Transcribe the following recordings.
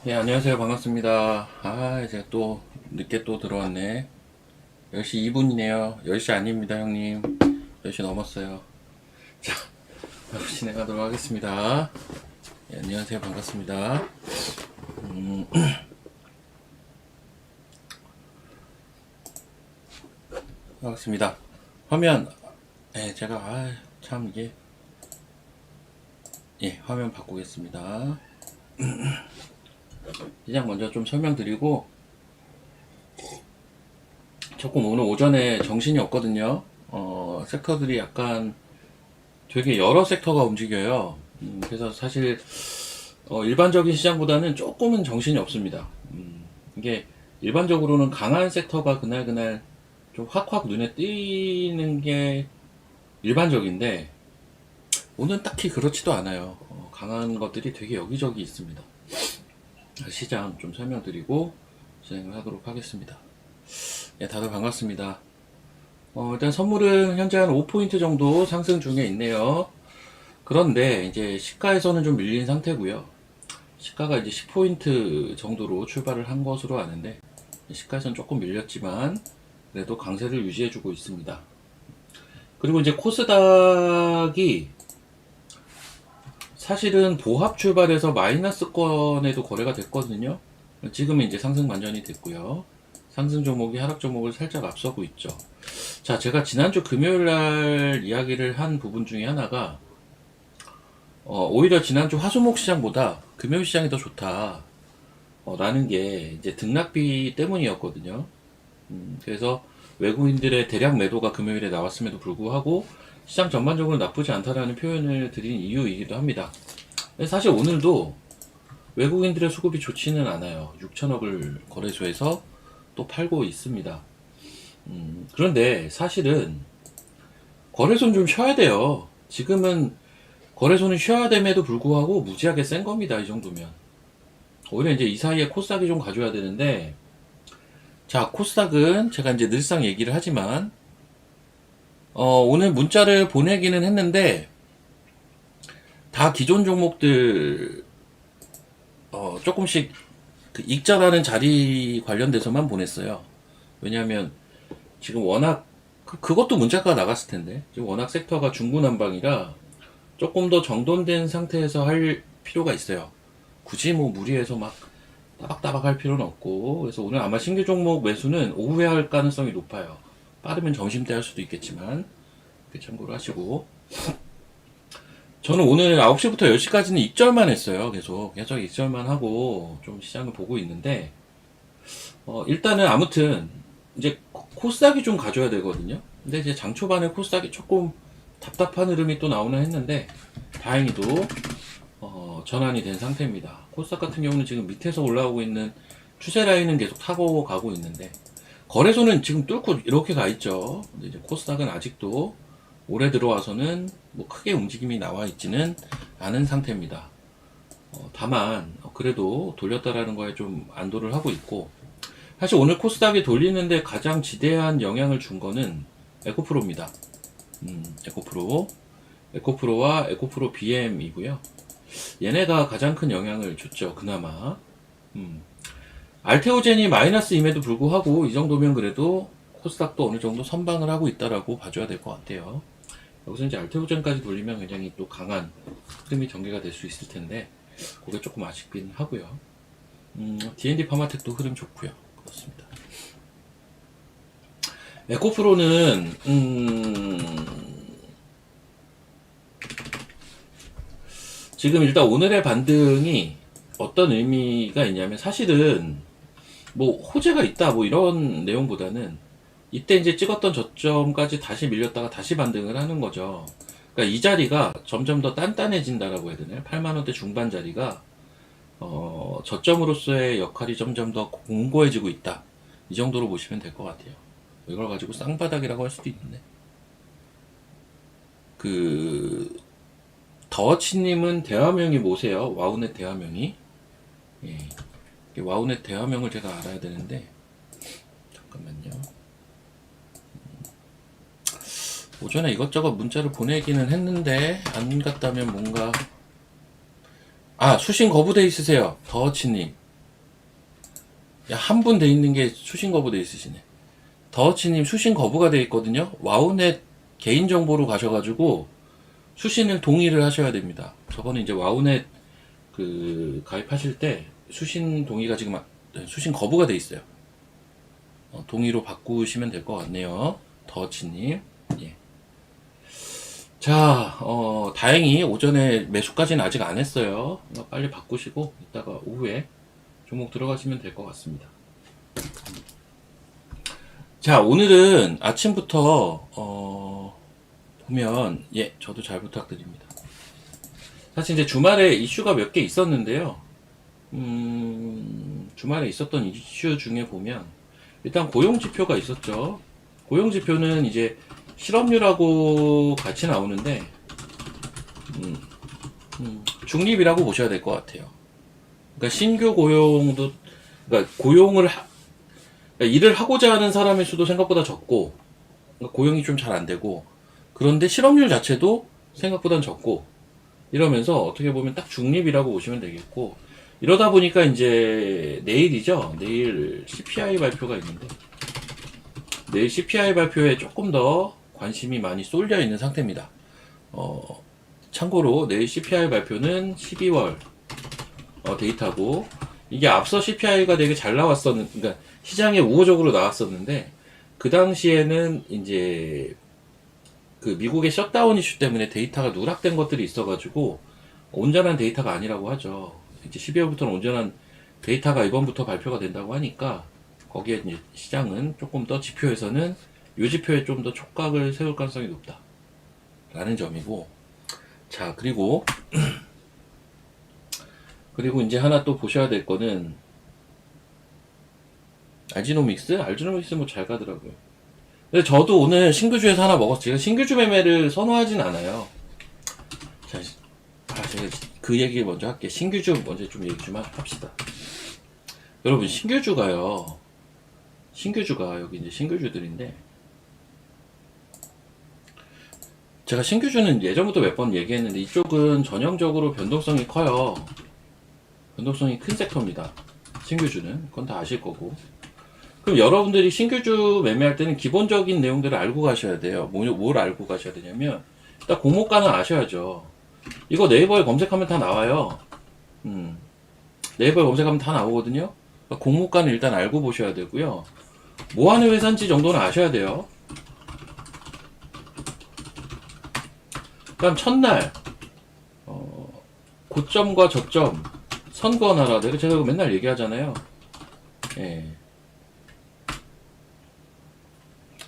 네, 안녕하세요. 반갑습니다. 이제 또 늦게 또 들어왔네. 10시 2분이네요. 10시 아닙니다, 형님. 10시 넘었어요. 자, 바로 진행하도록 하겠습니다. 네, 안녕하세요. 반갑습니다. 반갑습니다. 화면, 제가, 참, 이게, 화면 바꾸겠습니다. 시장 먼저 좀 설명드리고, 조금 오늘 오전에 정신이 없거든요. 섹터들이 약간 되게 여러 섹터가 움직여요. 그래서 사실 일반적인 시장보다는 조금은 정신이 없습니다. 이게 일반적으로는 강한 섹터가 그날 좀 확확 눈에 띄는 게 일반적인데 오늘 딱히 그렇지도 않아요. 강한 것들이 되게 여기저기 있습니다. 시장 좀 설명드리고 진행을 하도록 하겠습니다. 예, 다들 반갑습니다. 일단 선물은 현재 한 5포인트 정도 상승 중에 있네요. 그런데 이제 시가에서는 좀 밀린 상태고요. 시가가 이제 10포인트 정도로 출발을 한 것으로 아는데 시가에서는 조금 밀렸지만 그래도 강세를 유지해주고 있습니다. 그리고 이제 코스닥이 사실은 보합 출발해서 마이너스권에도 거래가 됐거든요. 지금은 이제 상승 반전이 됐고요. 상승 종목이 하락 종목을 살짝 앞서고 있죠. 자, 제가 지난주 금요일 날 이야기를 한 부분 중에 하나가 오히려 지난주 화수목 시장보다 금요일 시장이 더 좋다. 라는 게 이제 등락비 때문이었거든요. 그래서 외국인들의 대량 매도가 금요일에 나왔음에도 불구하고 시장 전반적으로 나쁘지 않다라는 표현을 드린 이유이기도 합니다. 사실 오늘도 외국인들의 수급이 좋지는 않아요. 6천억을 거래소에서 또 팔고 있습니다. 그런데 사실은 거래소는 좀 쉬어야 돼요. 지금은 거래소는 쉬어야 됨에도 불구하고 무지하게 센 겁니다. 이 정도면. 오히려 이제 이 사이에 코스닥이 좀 가져야 되는데, 자, 코스닥은 제가 이제 늘상 얘기를 하지만, 오늘 문자를 보내기는 했는데, 다 기존 종목들, 조금씩 그 익절하는 자리 관련돼서만 보냈어요. 왜냐하면 지금 워낙, 그것도 문자가 나갔을 텐데, 지금 워낙 섹터가 중구난방이라 조금 더 정돈된 상태에서 할 필요가 있어요. 굳이 뭐 무리해서 막 따박따박 할 필요는 없고, 그래서 오늘 아마 신규 종목 매수는 오후에 할 가능성이 높아요. 빠르면 점심 때 할 수도 있겠지만, 참고를 하시고. 저는 오늘 9시부터 10시까지는 익절만 했어요. 계속 익절만 하고 좀 시장을 보고 있는데, 일단은 아무튼, 이제 코스닥이 좀 가져야 되거든요. 근데 이제 장 초반에 코스닥이 조금 답답한 흐름이 또 나오는 했는데, 다행히도, 전환이 된 상태입니다. 코스닥 같은 경우는 지금 밑에서 올라오고 있는 추세 라인은 계속 타고 가고 있는데, 거래소는 지금 뚫고 이렇게 가 있죠. 근데 이제 코스닥은 아직도 올해 들어와서는 뭐 크게 움직임이 나와 있지는 않은 상태입니다. 다만 그래도 돌렸다라는 거에 좀 안도를 하고 있고, 사실 오늘 코스닥이 돌리는데 가장 지대한 영향을 준 거는 에코프로입니다. 에코프로와 에코프로 BM이고요. 얘네가 가장 큰 영향을 줬죠. 그나마. 알테오젠이 마이너스임에도 불구하고 이 정도면 그래도 코스닥도 어느 정도 선방을 하고 있다라고 봐줘야 될 것 같아요. 여기서 이제 알테오젠까지 돌리면 굉장히 또 강한 흐름이 전개가 될 수 있을 텐데, 그게 조금 아쉽긴 하고요. D&D 파마텍도 흐름 좋고요. 그렇습니다. 에코프로는 지금 일단 오늘의 반등이 어떤 의미가 있냐면, 사실은 뭐 호재가 있다 뭐 이런 내용보다는 이때 이제 찍었던 저점까지 다시 밀렸다가 다시 반등을 하는 거죠. 그러니까 이 자리가 점점 더 단단해진다라고 해야 되나요? 8만원대 중반 자리가 저점으로서의 역할이 점점 더 공고해지고 있다. 이 정도로 보시면 될 것 같아요. 이걸 가지고 쌍바닥이라고 할 수도 있는데, 더워치님은 대화명이 뭐세요? 와우넷 대화명이? 예. 와우넷 대화명을 제가 알아야 되는데, 잠깐만요. 오전에 이것저것 문자를 보내기는 했는데 안 갔다면 뭔가, 수신 거부돼 있으세요. 더워치님. 야, 한 분 돼 있는 게 수신 거부돼 있으시네. 더워치님 수신 거부가 돼 있거든요. 와우넷 개인정보로 가셔가지고 수신을 동의를 하셔야 됩니다. 저거는 이제 와우넷 그 가입하실 때 수신 동의가 지금 수신 거부가 돼 있어요. 동의로 바꾸시면 될 것 같네요. 더워치님. 예. 자, 다행히 오전에 매수까지는 아직 안 했어요. 빨리 바꾸시고 이따가 오후에 종목 들어가시면 될 것 같습니다. 자, 오늘은 아침부터 보면 예, 저도 잘 부탁드립니다. 사실 이제 주말에 이슈가 몇 개 있었는데요. 주말에 있었던 이슈 중에 보면 일단 고용 지표가 있었죠. 고용 지표는 이제 실업률하고 같이 나오는데 중립이라고 보셔야 될 것 같아요. 그러니까 신규 고용도 그러니까 그러니까 일을 하고자 하는 사람의 수도 생각보다 적고 그러니까 고용이 좀 잘 안 되고 그런데 실업률 자체도 생각보다는 적고 이러면서 어떻게 보면 딱 중립이라고 보시면 되겠고 이러다 보니까 이제 내일이죠. 내일 CPI 발표가 있는데 내일 CPI 발표에 조금 더 관심이 많이 쏠려 있는 상태입니다. 참고로 내일 CPI 발표는 12월 데이터고 이게 앞서 CPI가 되게 잘 나왔었는 그러니까 시장에 우호적으로 나왔었는데 그 당시에는 이제 그 미국의 셧다운 이슈 때문에 데이터가 누락된 것들이 있어가지고 온전한 데이터가 아니라고 하죠. 이제 12월부터는 온전한 데이터가 이번부터 발표가 된다고 하니까 거기에 이제 시장은 조금 더 지표에서는 이 지표에 좀 더 촉각을 세울 가능성이 높다 라는 점이고 자 그리고 이제 하나 또 보셔야 될 거는 알지노믹스 뭐 잘 가더라고요. 근데 저도 오늘 신규주에서 하나 먹었어요. 제가 신규주 매매를 선호하진 않아요. 자, 제가 그 얘기 먼저 할게요. 신규주 먼저 좀 얘기 좀 합시다. 여러분 신규주가 여기 이제 신규주들인데 제가 신규주는 예전부터 몇 번 얘기했는데 이쪽은 전형적으로 변동성이 커요. 변동성이 큰 섹터입니다. 신규주는 그건 다 아실 거고. 그럼 여러분들이 신규주 매매할 때는 기본적인 내용들을 알고 가셔야 돼요. 뭘 알고 가셔야 되냐면 일단 공모가는 아셔야죠. 이거 네이버에 검색하면 다 나와요. 네이버에 검색하면 다 나오거든요. 그러니까 공모가는 일단 알고 보셔야 되고요. 뭐 하는 회사인지 정도는 아셔야 돼요. 그다음 첫날 고점과 저점 선거나라 제가 이거 맨날 얘기하잖아요. 예.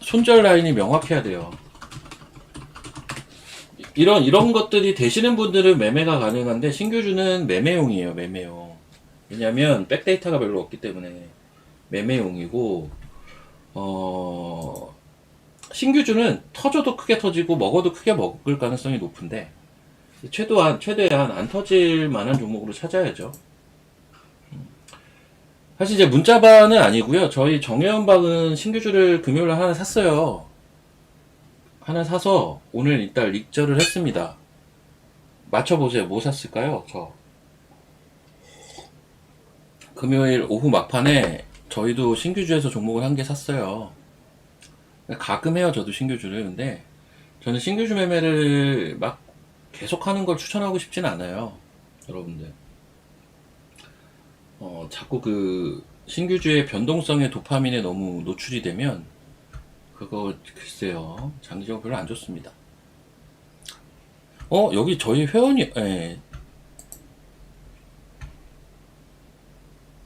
손절 라인이 명확해야 돼요. 이런 것들이 되시는 분들은 매매가 가능한데 신규주는 매매용이에요. 매매용. 왜냐면 백데이터가 별로 없기 때문에 매매용이고 신규주는 터져도 크게 터지고 먹어도 크게 먹을 가능성이 높은데 최대한 안 터질 만한 종목으로 찾아야죠. 사실 이제 문자반은 아니고요. 저희 정혜원박은 신규주를 금요일에 하나 샀어요. 하나 사서 오늘 일단 릭저를 했습니다. 맞춰보세요. 뭐 샀을까요? 저 금요일 오후 막판에 저희도 신규주에서 종목을 한 개 샀어요. 가끔 해요. 저도 신규주를. 근데 저는 신규주 매매를 막 계속 하는 걸 추천하고 싶진 않아요. 여러분들. 자꾸 그 신규주의 변동성의 도파민에 너무 노출이 되면 그거 글쎄요 장기적으로 별로 안 좋습니다. 여기 저희 회원이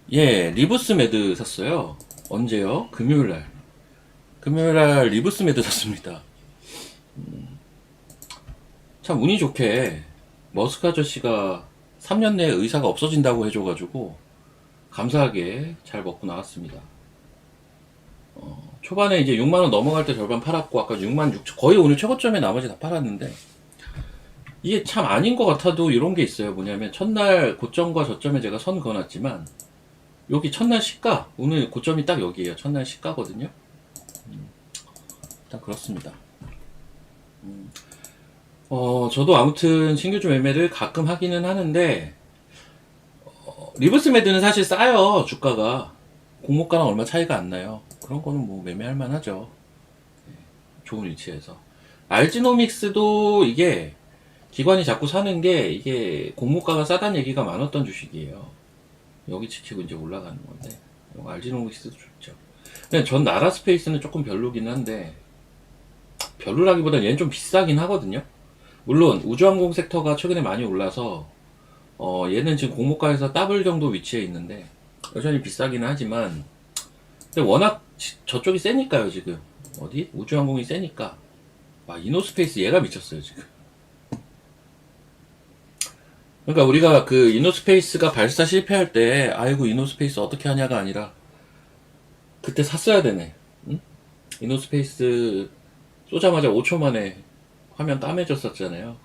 리브스 매드 샀어요. 언제요? 금요일날 리브스 매드 샀습니다. 참 운이 좋게 머스크 아저씨가 3년 내에 의사가 없어진다고 해줘가지고 감사하게 잘 먹고 나왔습니다. 초반에 이제 6만원 넘어갈 때 절반 팔았고 아까 6만 6천 거의 오늘 최고점에 나머지 다 팔았는데 이게 참 아닌 것 같아도 이런 게 있어요. 뭐냐면 첫날 고점과 저점에 제가 선 그어놨지만 여기 첫날 시가 오늘 고점이 딱 여기에요. 첫날 시가거든요. 일단 그렇습니다. 저도 아무튼 신규주 매매를 가끔 하기는 하는데 리버스 매드는 사실 싸요. 주가가 공모가랑 얼마 차이가 안 나요. 그런 거는 뭐 매매할 만하죠. 좋은 위치에서. 알지노믹스도 이게 기관이 자꾸 사는 게 이게 공모가가 싸다는 얘기가 많았던 주식이에요. 여기 지키고 이제 올라가는 건데 알지노믹스도 좋죠. 근데 전 나라스페이스는 조금 별로긴 한데 별로라기보다 얘는 좀 비싸긴 하거든요. 물론 우주항공 섹터가 최근에 많이 올라서 얘는 지금 공모가에서 더블 정도 위치에 있는데 여전히 비싸긴 하지만 근데 워낙 저쪽이 세니까요 지금. 어디? 우주항공이 세니까 이노스페이스 얘가 미쳤어요 지금. 그러니까 우리가 그 이노스페이스가 발사 실패할 때 아이고 이노스페이스 어떻게 하냐가 아니라 그때 샀어야 되네. 응? 이노스페이스 쏘자마자 5초 만에 화면 까매졌었잖아요.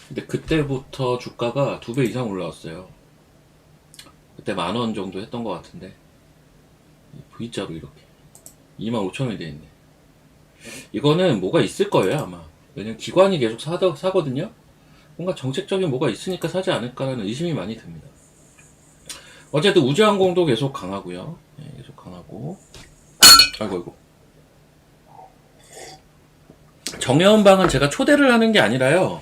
근데 그때부터 주가가 2배 이상 올라왔어요. 그때 10,000원 정도 했던 것 같은데 V자로 이렇게 25,000원이 돼 있네. 이거는 뭐가 있을 거예요 아마. 왜냐면 기관이 계속 사거든요. 뭔가 정책적인 뭐가 있으니까 사지 않을까라는 의심이 많이 듭니다. 어쨌든 우주항공도 계속 강하고요. 네, 계속 강하고. 아이고. 정여운방은 제가 초대를 하는 게 아니라요.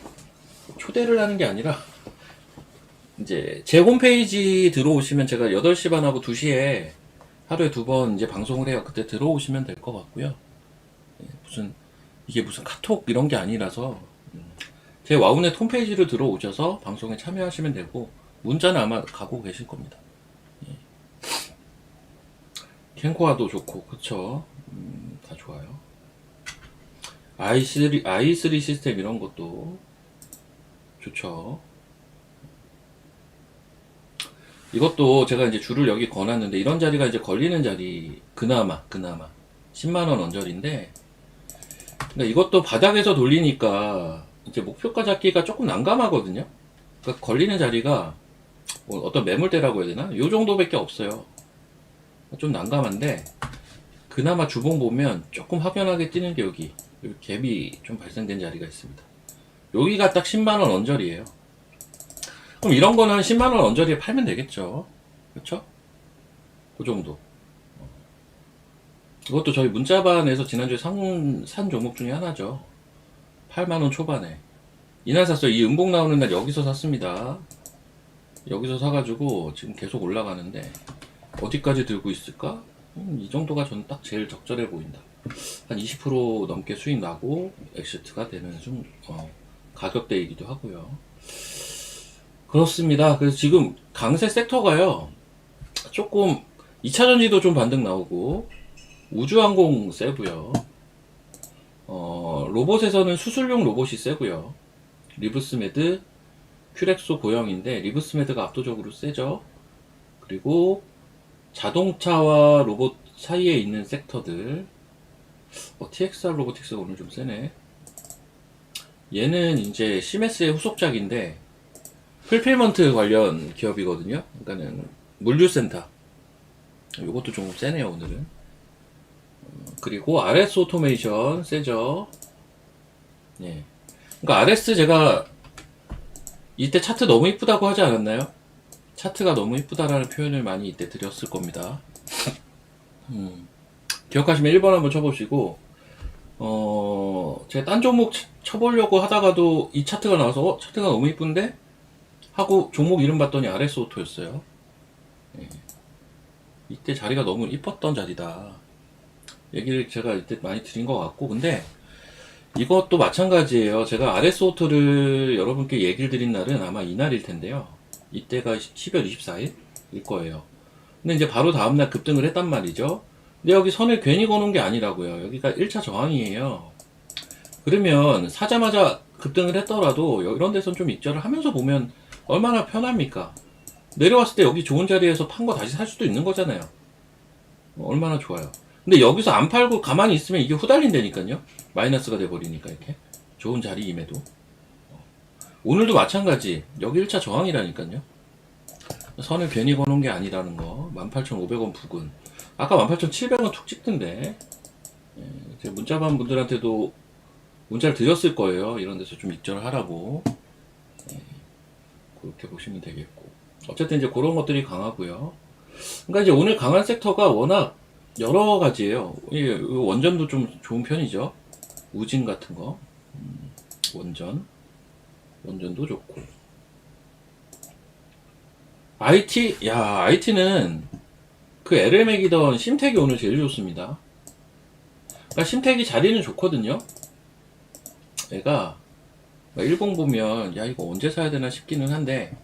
이제 제 홈페이지 들어오시면 제가 8시 반하고 2시에 하루에 2번 이제 방송을 해요. 그때 들어오시면 될 것 같고요. 이게 무슨 카톡 이런 게 아니라서 제 와우넷 홈페이지를 들어오셔서 방송에 참여하시면 되고 문자는 아마 가고 계실 겁니다. 캔코아도 좋고 그쵸. 다 좋아요. i3 시스템 이런 것도 좋죠. 이것도 제가 이제 줄을 여기 거놨는데 이런 자리가 이제 걸리는 자리 그나마 10만원 언저리인데 그러니까 이것도 바닥에서 돌리니까 이제 목표가 잡기가 조금 난감하거든요. 그러니까 걸리는 자리가 뭐 어떤 매물대라고 해야 되나? 요 정도밖에 없어요. 좀 난감한데 그나마 주봉 보면 조금 확연하게 뛰는 게 여기 갭이 좀 발생된 자리가 있습니다. 여기가 딱 10만원 언저리예요. 그럼 이런 거는 10만원 언저리에 팔면 되겠죠. 그쵸? 그 정도. 이것도 저희 문자반에서 지난주에 산 종목 중에 하나죠. 8만원 초반에. 이날 샀어요. 이 음봉 나오는 날 여기서 샀습니다. 여기서 사가지고 지금 계속 올라가는데 어디까지 들고 있을까? 이 정도가 저는 딱 제일 적절해 보인다. 한 20% 넘게 수익 나고 엑시트가 되는 가격대이기도 하고요. 그렇습니다. 그래서 지금 강세 섹터가요. 조금 2차전지도 좀 반등 나오고 우주항공 세고요. 로봇에서는 수술용 로봇이 세고요. 리브스메드, 큐렉소 고형인데 리브스메드가 압도적으로 세죠. 그리고 자동차와 로봇 사이에 있는 섹터들 TXR 로보틱스가 오늘 좀 세네. 얘는 이제 시메스의 후속작인데 풀필먼트 관련 기업이거든요. 그러니까는 물류센터. 요것도 좀 세네요 오늘은. 그리고 RS 오토메이션 세죠. 예. 그러니까 RS 제가 이때 차트 너무 이쁘다고 하지 않았나요? 차트가 너무 이쁘다라는 표현을 많이 이때 드렸을 겁니다. 기억하시면 1번 한번 쳐보시고 제가 딴 종목 쳐보려고 하다가도 이 차트가 나와서 차트가 너무 이쁜데? 하고 종목 이름 봤더니 RS 오토였어요. 예. 이때 자리가 너무 이뻤던 자리다. 얘기를 제가 이때 많이 드린 것 같고 근데 이것도 마찬가지예요. 제가 RS 오토를 여러분께 얘기를 드린 날은 아마 이날일 텐데요. 이때가 12월 24일일 거예요. 근데 이제 바로 다음날 급등을 했단 말이죠. 근데 여기 선을 괜히 거는 게 아니라고요. 여기가 1차 저항이에요. 그러면 사자마자 급등을 했더라도 이런 데선 좀 익절을 하면서 보면 얼마나 편합니까? 내려왔을 때 여기 좋은 자리에서 판 거 다시 살 수도 있는 거잖아요. 얼마나 좋아요. 근데 여기서 안 팔고 가만히 있으면 이게 후달린다니까요. 마이너스가 돼버리니까 이렇게 좋은 자리임에도. 오늘도 마찬가지. 여기 1차 저항이라니까요. 선을 괜히 거는 게 아니라는 거. 18,500원 부근. 아까 18,700원 툭 찍던데. 제가 문자반 분들한테도 문자를 드렸을 거예요. 이런 데서 좀 익절을 하라고. 그렇게 보시면 되겠고. 어쨌든 이제 그런 것들이 강하고요. 그러니까 이제 오늘 강한 섹터가 워낙 여러 가지예요. 이 원전도 좀 좋은 편이죠. 우진 같은 거, 원전도 좋고. IT는 그 LL 맥이던 심택이 오늘 제일 좋습니다. 그러니까 심택이 자리는 좋거든요. 얘가 일봉 보면 야 이거 언제 사야 되나 싶기는 한데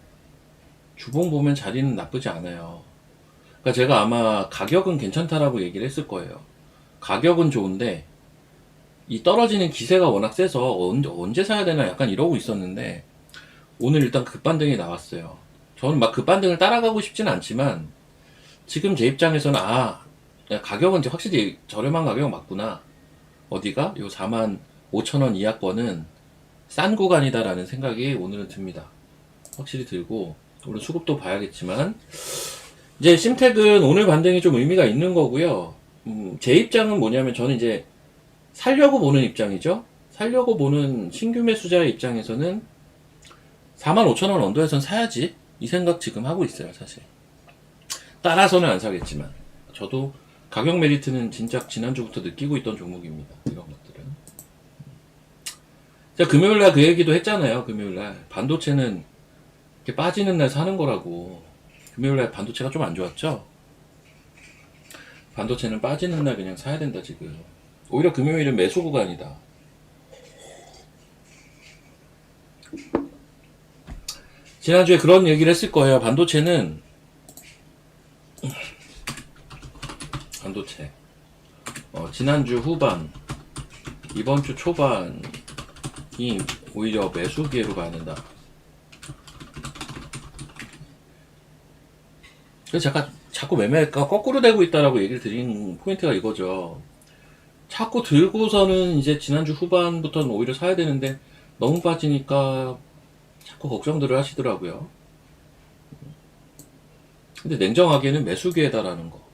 주봉 보면 자리는 나쁘지 않아요. 그러니까 제가 아마 가격은 괜찮다라고 얘기를 했을 거예요. 가격은 좋은데 이 떨어지는 기세가 워낙 세서 언제 사야 되나 약간 이러고 있었는데 오늘 일단 급반등이 나왔어요. 저는 막 급반등을 따라가고 싶진 않지만 지금 제 입장에서는 야, 가격은 이제 확실히 저렴한 가격 맞구나. 어디가? 요 45,000원 이하권은 싼 구간이다라는 생각이 오늘은 듭니다. 확실히 들고 물론 수급도 봐야겠지만 이제 심택은 오늘 반등이 좀 의미가 있는 거고요. 제 입장은 뭐냐면 저는 이제 살려고 보는 입장이죠. 살려고 보는 신규 매수자의 입장에서는 45,000원 언더에선 사야지 이 생각 지금 하고 있어요. 사실 따라서는 안 사겠지만 저도 가격 메리트는 진짜 지난주부터 느끼고 있던 종목입니다. 이런 것들은 제가 금요일날 그 얘기도 했잖아요. 금요일날 반도체는 이렇게 빠지는 날 사는 거라고. 금요일날 반도체가 좀 안 좋았죠. 반도체는 빠지는 날 그냥 사야 된다 지금. 오히려 금요일은 매수 구간이다. 지난주에 그런 얘기를 했을 거예요. 반도체 지난주 후반 이번 주 초반이 오히려 매수 기회로 가야 된다. 그래서 자꾸 매매가 거꾸로 되고 있다라고 얘기를 드린 포인트가 이거죠. 자꾸 들고서는 이제 지난주 후반부터는 오히려 사야 되는데 너무 빠지니까 자꾸 걱정들을 하시더라고요. 근데 냉정하게는 매수 기회다라는 거.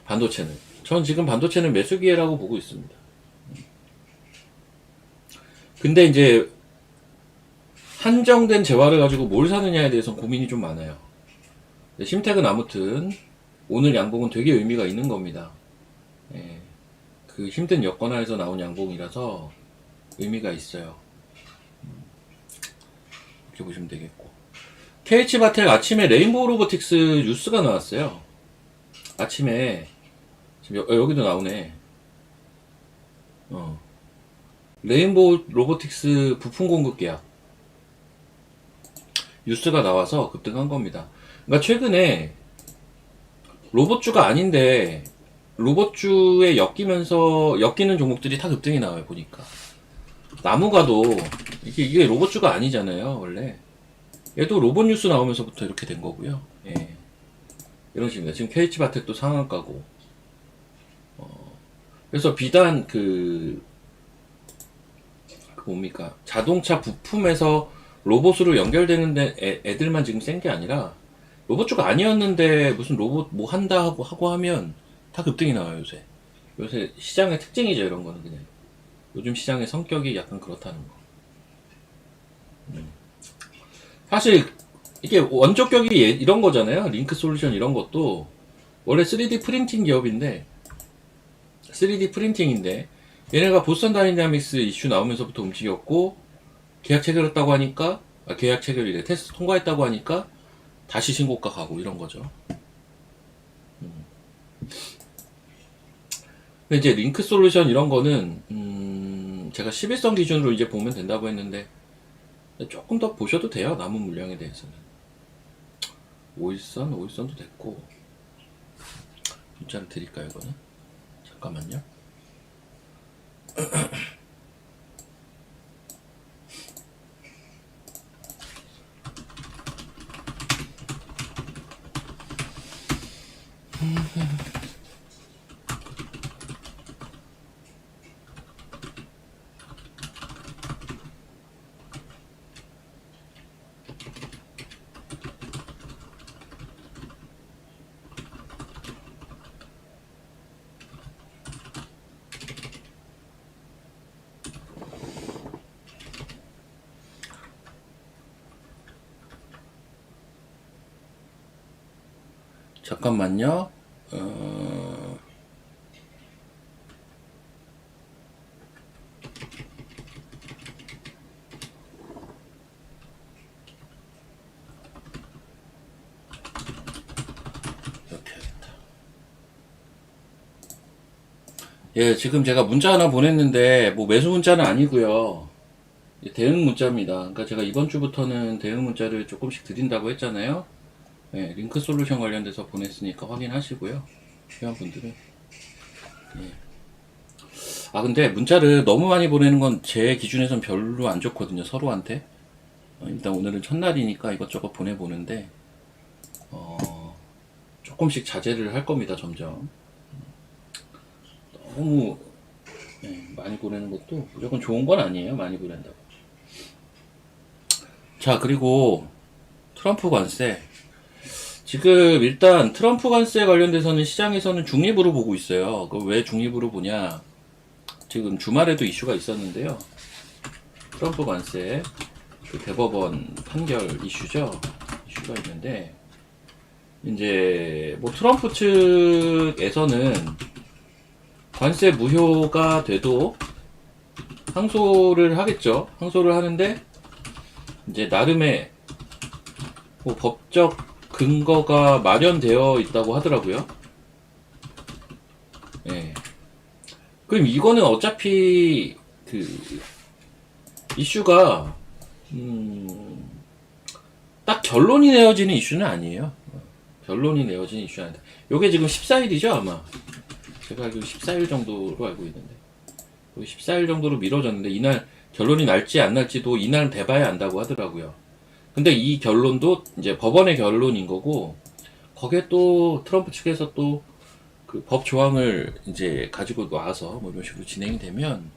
반도체는. 전 지금 반도체는 매수 기회라고 보고 있습니다. 근데 이제 한정된 재화를 가지고 뭘 사느냐에 대해서 고민이 좀 많아요. 심택은 아무튼 오늘 양봉은 되게 의미가 있는 겁니다. 예, 그 힘든 여건하에서 나온 양봉이라서 의미가 있어요. 이렇게 보시면 되겠고. KH바텍 아침에 레인보우 로보틱스 뉴스가 나왔어요. 아침에 지금 여기도 나오네. 레인보우 로보틱스 부품 공급 계약 뉴스가 나와서 급등한 겁니다. 그러니까 최근에 로봇주가 아닌데 로봇주에 엮이는 종목들이 다 급등이 나와요. 보니까 나무가도 이게 로봇주가 아니잖아요. 원래 얘도 로봇 뉴스 나오면서부터 이렇게 된 거고요. 예. 이런 식입니다. 지금 KH바텍도 상한가고 그래서 비단 뭡니까 자동차 부품에서 로봇으로 연결되는 애들만 지금 센 게 아니라 로봇주가 아니었는데 무슨 로봇 뭐 한다 하고 하면 다 급등이 나와요. 요새 시장의 특징이죠. 이런 거는 그냥 요즘 시장의 성격이 약간 그렇다는 거. 사실 이게 원조격이 이런 거잖아요. 링크 솔루션 이런 것도 원래 3D 프린팅 기업인데 3D 프린팅인데 얘네가 보스턴 다이나믹스 이슈 나오면서부터 움직였고 계약 체결했다고 하니까 계약 체결이래 테스트 통과했다고 하니까 다시 신고가 가고 이런 거죠. 근데 이제 링크 솔루션 이런 거는 제가 11선 기준으로 이제 보면 된다고 했는데 조금 더 보셔도 돼요. 남은 물량에 대해서는 5일선도 됐고 문자를 드릴까요 이거는? 잠깐만요. 잠깐만요. 이렇게 하겠다. 예, 지금 제가 문자 하나 보냈는데 뭐 매수 문자는 아니고요. 대응 문자입니다. 그러니까 제가 이번 주부터는 대응 문자를 조금씩 드린다고 했잖아요. 예, 링크 솔루션 관련돼서 보냈으니까 확인하시고요. 필요한 분들은. 예. 아, 근데 문자를 너무 많이 보내는 건 제 기준에선 별로 안 좋거든요, 서로한테. 일단 오늘은 첫날이니까 이것저것 보내보는데, 조금씩 자제를 할 겁니다, 점점. 너무, 예, 많이 보내는 것도 무조건 좋은 건 아니에요, 많이 보낸다고. 자, 그리고 트럼프 관세. 지금 일단 트럼프 관세 관련돼서는 시장에서는 중립으로 보고 있어요. 그 왜 중립으로 보냐? 지금 주말에도 이슈가 있었는데요. 트럼프 관세 그 대법원 판결 이슈죠. 이슈가 있는데 이제 뭐 트럼프 측에서는 관세 무효가 돼도 항소를 하겠죠. 항소를 하는데 이제 나름의 뭐 법적 근거가 마련되어 있다고 하더라고요. 예. 그럼 이거는 어차피 그 이슈가 딱 결론이 내어지는 이슈는 아니에요. 결론이 내어지는 이슈는 아니다. 요게 지금 14일이죠 아마. 제가 알기로 14일 정도로 알고 있는데 14일 정도로 미뤄졌는데 이날 결론이 날지 안 날지도 이날 돼봐야 안다고 하더라고요. 근데 이 결론도 이제 법원의 결론인 거고 거기에 또 트럼프 측에서 또 그 법 조항을 이제 가지고 와서 뭐 이런 식으로 진행이 되면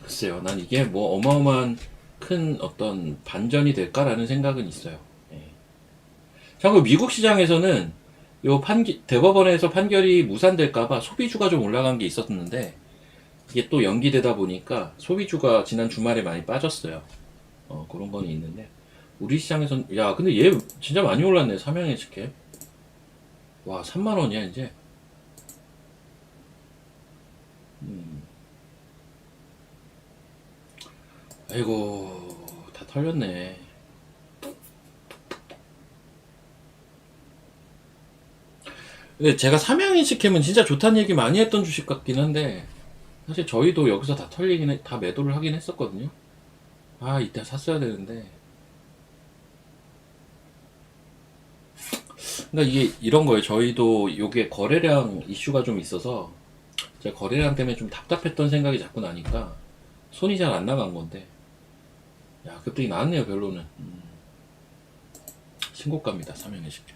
글쎄요, 난 이게 뭐 어마어마한 큰 어떤 반전이 될까라는 생각은 있어요. 예. 참고로 미국 시장에서는 요 대법원에서 판결이 무산될까봐 소비주가 좀 올라간 게 있었는데 이게 또 연기되다 보니까 소비주가 지난 주말에 많이 빠졌어요. 그런 건 있는데 우리 시장에선 야 근데 얘 진짜 많이 올랐네. 삼양의 직계 와 3만원이야 이제. 아이고 다 털렸네. 근데 제가 삼양의 직캠은 진짜 좋다는 얘기 많이 했던 주식 같긴 한데 사실 저희도 여기서 다 다 매도를 하긴 했었거든요. 아 이때 샀어야 되는데. 그러니까 이게 이런 거예요. 저희도 요게 거래량 이슈가 좀 있어서 제가 거래량 때문에 좀 답답했던 생각이 자꾸 나니까 손이 잘 안 나간 건데 야 그때 나왔네요 결론은. 신고가입니다 삼양의 직캠.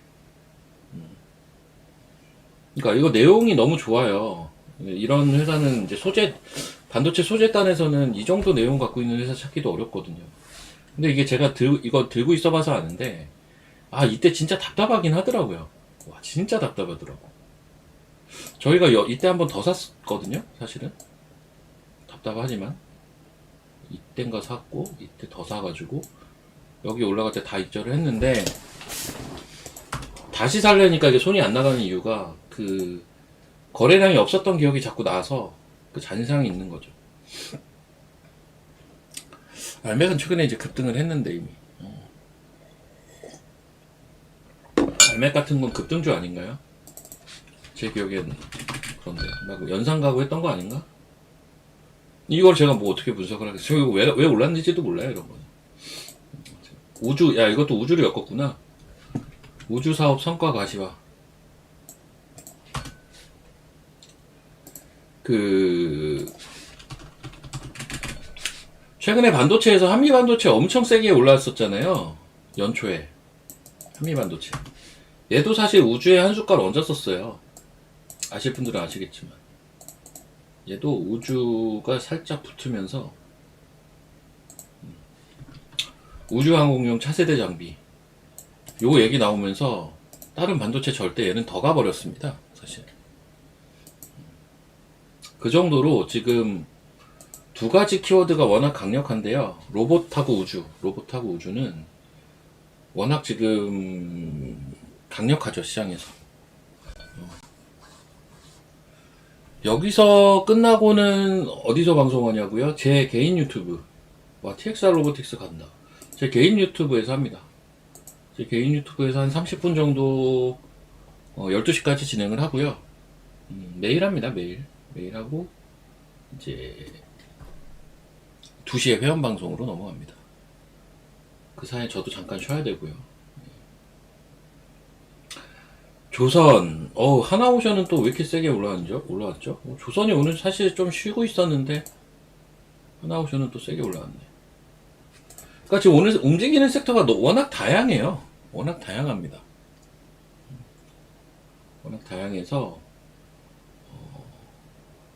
그러니까 이거 내용이 너무 좋아요. 이런 회사는 이제 반도체 소재단에서는 이 정도 내용 갖고 있는 회사 찾기도 어렵거든요. 근데 이게 제가 이거 들고 있어 봐서 아는데, 아, 이때 진짜 답답하긴 하더라고요. 와, 진짜 답답하더라고. 저희가 이때 한번 더 샀거든요, 사실은. 답답하지만. 이땐가 샀고, 이때 더 사가지고, 여기 올라갈 때 다 입절을 했는데, 다시 살려니까 이게 손이 안 나가는 이유가, 거래량이 없었던 기억이 자꾸 나서, 그 잔상이 있는 거죠. 알맥은 최근에 이제 급등을 했는데, 이미. 알맥 같은 건 급등주 아닌가요? 제 기억엔 그런데 막 연상 가고 했던 거 아닌가? 이걸 제가 뭐 어떻게 분석을 하겠어요? 왜 올랐는지도 몰라요 이런 거는. 야 이것도 우주를 엮었구나. 우주 사업 성과 가시화. 최근에 반도체에서 한미 반도체 엄청 세게 올랐었잖아요. 연초에 한미 반도체. 얘도 사실 우주에 한 숟갈 얹었었어요. 아실 분들은 아시겠지만 얘도 우주가 살짝 붙으면서 우주항공용 차세대 장비 요 얘기 나오면서 다른 반도체 절대 얘는 더 가버렸습니다 사실. 그 정도로 지금 두 가지 키워드가 워낙 강력한데요. 로봇하고 우주는 워낙 지금 강력하죠, 시장에서. 여기서 끝나고는 어디서 방송하냐고요? 제 개인 유튜브. 와, TXR 로보틱스 간다. 제 개인 유튜브에서 합니다. 제 개인 유튜브에서 한 30분 정도 12시까지 진행을 하고요. 매일 합니다, 매일. 매일 하고 이제 2시에 회원 방송으로 넘어갑니다. 그 사이에 저도 잠깐 쉬어야 되고요. 조선, 하나오션은 또 왜 이렇게 세게 올라왔죠? 조선이 오늘 사실 좀 쉬고 있었는데, 하나오션은 또 세게 올라왔네. 그러니까 지금 오늘 움직이는 섹터가 워낙 다양해요. 워낙 다양합니다. 워낙 다양해서,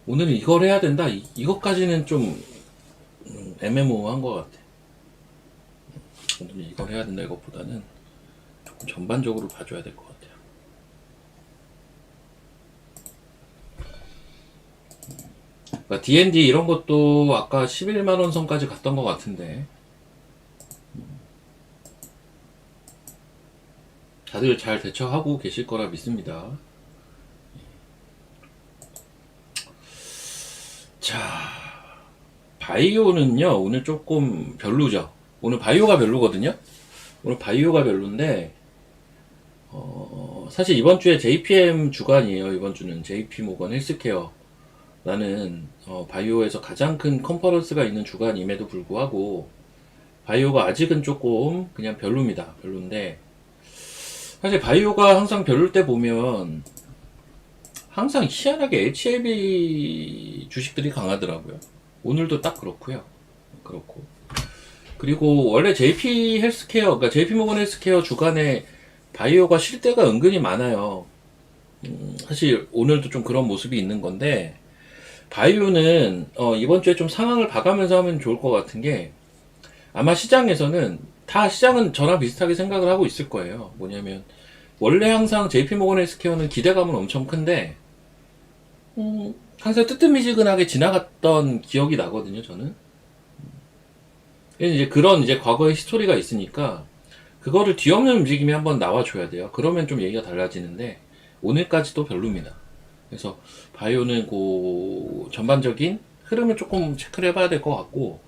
오늘은 이걸 해야 된다? 이것까지는 좀, 애매모호한 것 같아. 오늘은 이걸 해야 된다, 이것보다는 조금 전반적으로 봐줘야 될 것 같아요. 그러니까 D&D 이런 것도 아까 11만원 선까지 갔던 것 같은데 다들 잘 대처하고 계실 거라 믿습니다. 자, 바이오는요 오늘 조금 별로죠. 오늘 바이오가 별로거든요. 오늘 바이오가 별론데 사실 이번 주에 JPM 주간이에요. 이번 주는 JP모건 헬스케어 라는 바이오에서 가장 큰 컨퍼런스가 있는 주간임에도 불구하고 바이오가 아직은 조금 그냥 별로입니다. 별론데 사실 바이오가 항상 별로일 때 보면 항상 희한하게 HLB 주식들이 강하더라고요. 오늘도 딱 그렇고요. 그렇고 그리고 원래 JP 헬스케어, 그러니까 JP 모건 헬스케어 주간에 바이오가 쉴 때가 은근히 많아요. 사실 오늘도 좀 그런 모습이 있는 건데 바이오는 이번 주에 좀 상황을 봐가면서 하면 좋을 것 같은 게 아마 시장에서는 다 시장은 저랑 비슷하게 생각을 하고 있을 거예요. 뭐냐면 원래 항상 JP모건 헬스케어는 기대감은 엄청 큰데 항상 뜨뜻미지근하게 지나갔던 기억이 나거든요. 저는 이제 그런 이제 과거의 스토리가 있으니까 그거를 뒤엎는 움직임이 한번 나와줘야 돼요. 그러면 좀 얘기가 달라지는데 오늘까지도 별로입니다. 그래서 바이오는 그 전반적인 흐름을 조금 체크를 해봐야 될 것 같고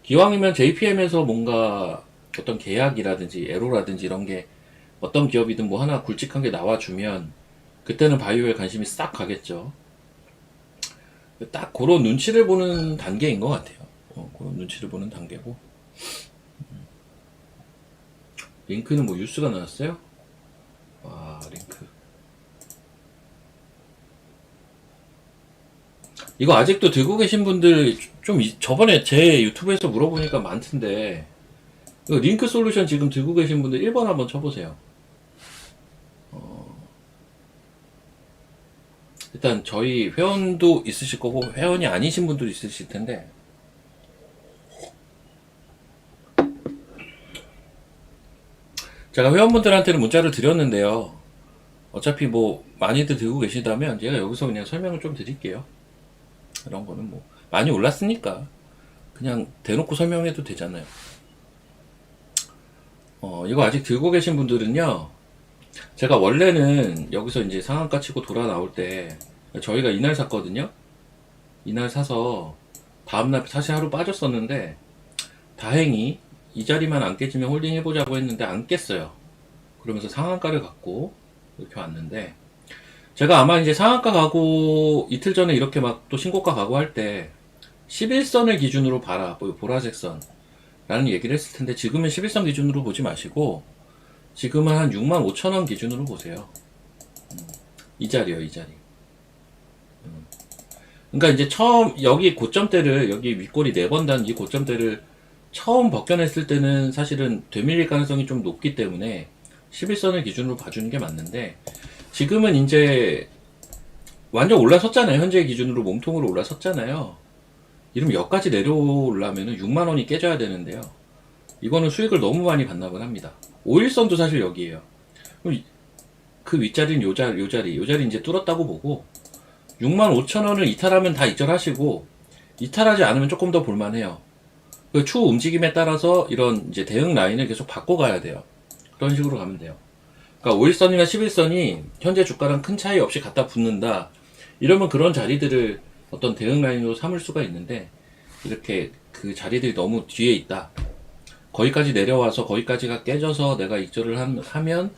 기왕이면 JPM에서 뭔가 어떤 계약이라든지 에로라든지 이런 게 어떤 기업이든 뭐 하나 굵직한 게 나와주면 그때는 바이오에 관심이 싹 가겠죠. 딱 그런 눈치를 보는 단계인 것 같아요. 그런 눈치를 보는 단계고 링크는 뭐 뉴스가 나왔어요? 와, 링크 이거 아직도 들고 계신 분들 좀 저번에 제 유튜브에서 물어보니까 많던데 이거 링크 솔루션 지금 들고 계신 분들 1번 한번 쳐보세요. 일단 저희 회원도 있으실 거고 회원이 아니신 분도 있으실 텐데 제가 회원분들한테는 문자를 드렸는데요. 어차피 뭐 많이들 들고 계시다면 제가 여기서 그냥 설명을 좀 드릴게요. 이런 거는 뭐 많이 올랐으니까 그냥 대놓고 설명해도 되잖아요. 이거 아직 들고 계신 분들은요. 제가 원래는 여기서 이제 상한가 치고 돌아 나올 때 저희가 이날 샀거든요. 이날 사서 다음날 사실 하루 빠졌었는데 다행히 이 자리만 안 깨지면 홀딩 해보자고 했는데 안 깼어요. 그러면서 상한가를 갖고 이렇게 왔는데 제가 아마 이제 상한가 가고 이틀 전에 이렇게 막 또 신고가 가고 할 때 11선을 기준으로 봐라, 뭐 보라색 선 라는 얘기를 했을 텐데 지금은 11선 기준으로 보지 마시고 지금은 한 65,000원 기준으로 보세요. 이 자리요, 이 자리. 그러니까 이제 처음 여기 고점대를 여기 윗골이 4번 단 이 고점대를 처음 벗겨냈을 때는 사실은 되밀릴 가능성이 좀 높기 때문에 11선을 기준으로 봐주는 게 맞는데 지금은 이제 완전 올라섰잖아요. 현재 기준으로 몸통으로 올라섰잖아요. 이러면 여기까지 내려오려면 6만원이 깨져야 되는데요. 이거는 수익을 너무 많이 반납을 합니다. 5일선도 사실 여기에요. 그럼 그 윗자리는 요 자리 이제 뚫었다고 보고 65,000원을 이탈하면 다 이탈하시고 이탈하지 않으면 조금 더 볼만해요. 그 추후 움직임에 따라서 이런 이제 대응 라인을 계속 바꿔가야 돼요. 그런 식으로 가면 돼요. 그러니까 5일선이나 11선이 현재 주가랑 큰 차이 없이 갖다 붙는다. 이러면 그런 자리들을 어떤 대응 라인으로 삼을 수가 있는데, 이렇게 그 자리들이 너무 뒤에 있다. 거기까지 내려와서 거기까지가 깨져서 내가 익절을 하면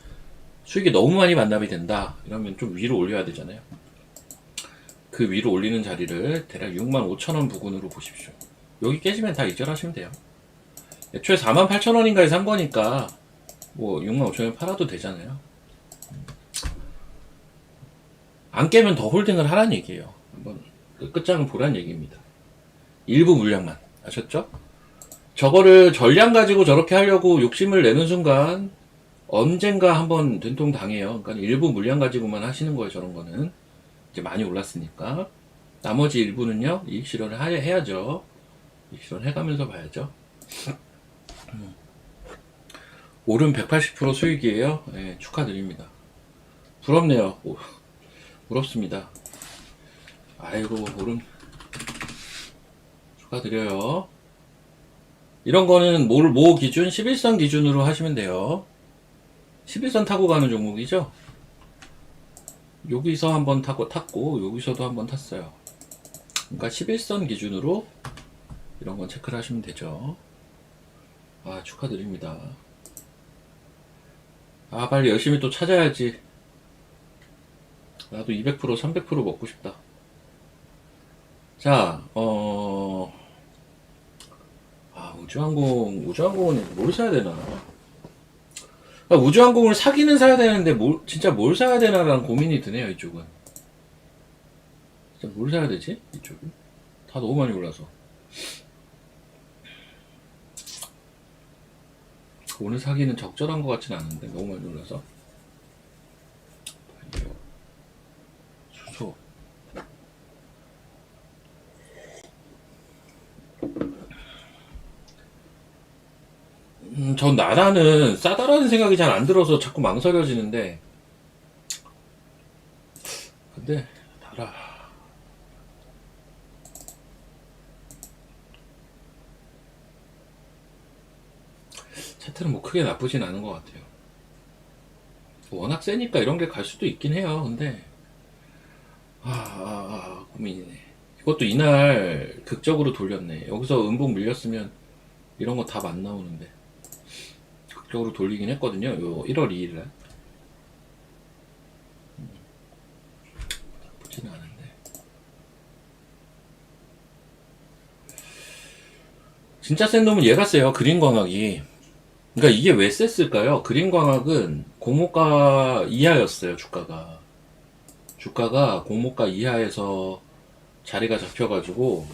수익이 너무 많이 반납이 된다. 이러면 좀 위로 올려야 되잖아요. 그 위로 올리는 자리를 대략 65,000원 부근으로 보십시오. 여기 깨지면 다 익절하시면 돼요. 애초에 48,000원인가에 산 거니까 뭐 65,000원 팔아도 되잖아요. 안 깨면 더 홀딩을 하라는 얘기예요. 한번 끝장을 보란 얘기입니다. 일부 물량만. 아셨죠? 저거를 전량 가지고 저렇게 하려고 욕심을 내는 순간 언젠가 한번 된통 당해요. 그러니까 일부 물량 가지고만 하시는 거예요. 저런 거는 이제 많이 올랐으니까. 나머지 일부는요, 이익 실현을 해야죠. 이익 실현 해가면서 봐야죠. 오른 180% 수익이에요. 네, 축하드립니다. 부럽네요. 부럽습니다. 아이고, 오른 축하드려요. 이런 거는 모 기준, 11선 기준으로 하시면 돼요. 11선 타고 가는 종목이죠. 여기서 한번 탔고 여기서도 한번 탔어요. 그러니까 11선 기준으로 이런 건 체크를 하시면 되죠. 아, 축하드립니다. 아, 빨리 열심히 또 찾아야지. 나도 200%, 300% 먹고 싶다. 자, 우주항공은 뭘 사야 되나? 우주항공을 사기는 사야 되는데, 진짜 뭘 사야 되나라는 고민이 드네요, 이쪽은. 진짜 뭘 사야 되지? 이쪽은? 다 너무 많이 올라서. 오늘 사기는 적절한 것 같진 않은데, 너무 많이 올라서. 수소. 전 나라는 싸다라는 생각이 잘 안 들어서 자꾸 망설여지는데, 근데 나라 차트는 뭐 크게 나쁘진 않은 것 같아요. 워낙 세니까 이런 게 갈 수도 있긴 해요. 근데 고민이네. 이것도 이날 극적으로 돌렸네. 여기서 음봉 밀렸으면 이런 거 다 안 나오는데 극적으로 돌리긴 했거든요. 요 1월 2일날 나쁘지는 않은데. 진짜 센 놈은 얘가 세요. 그린광학이. 그러니까 이게 왜 셌을까요? 그린광학은 공모가 이하였어요. 주가가 공모가 이하에서 자리가 잡혀가지고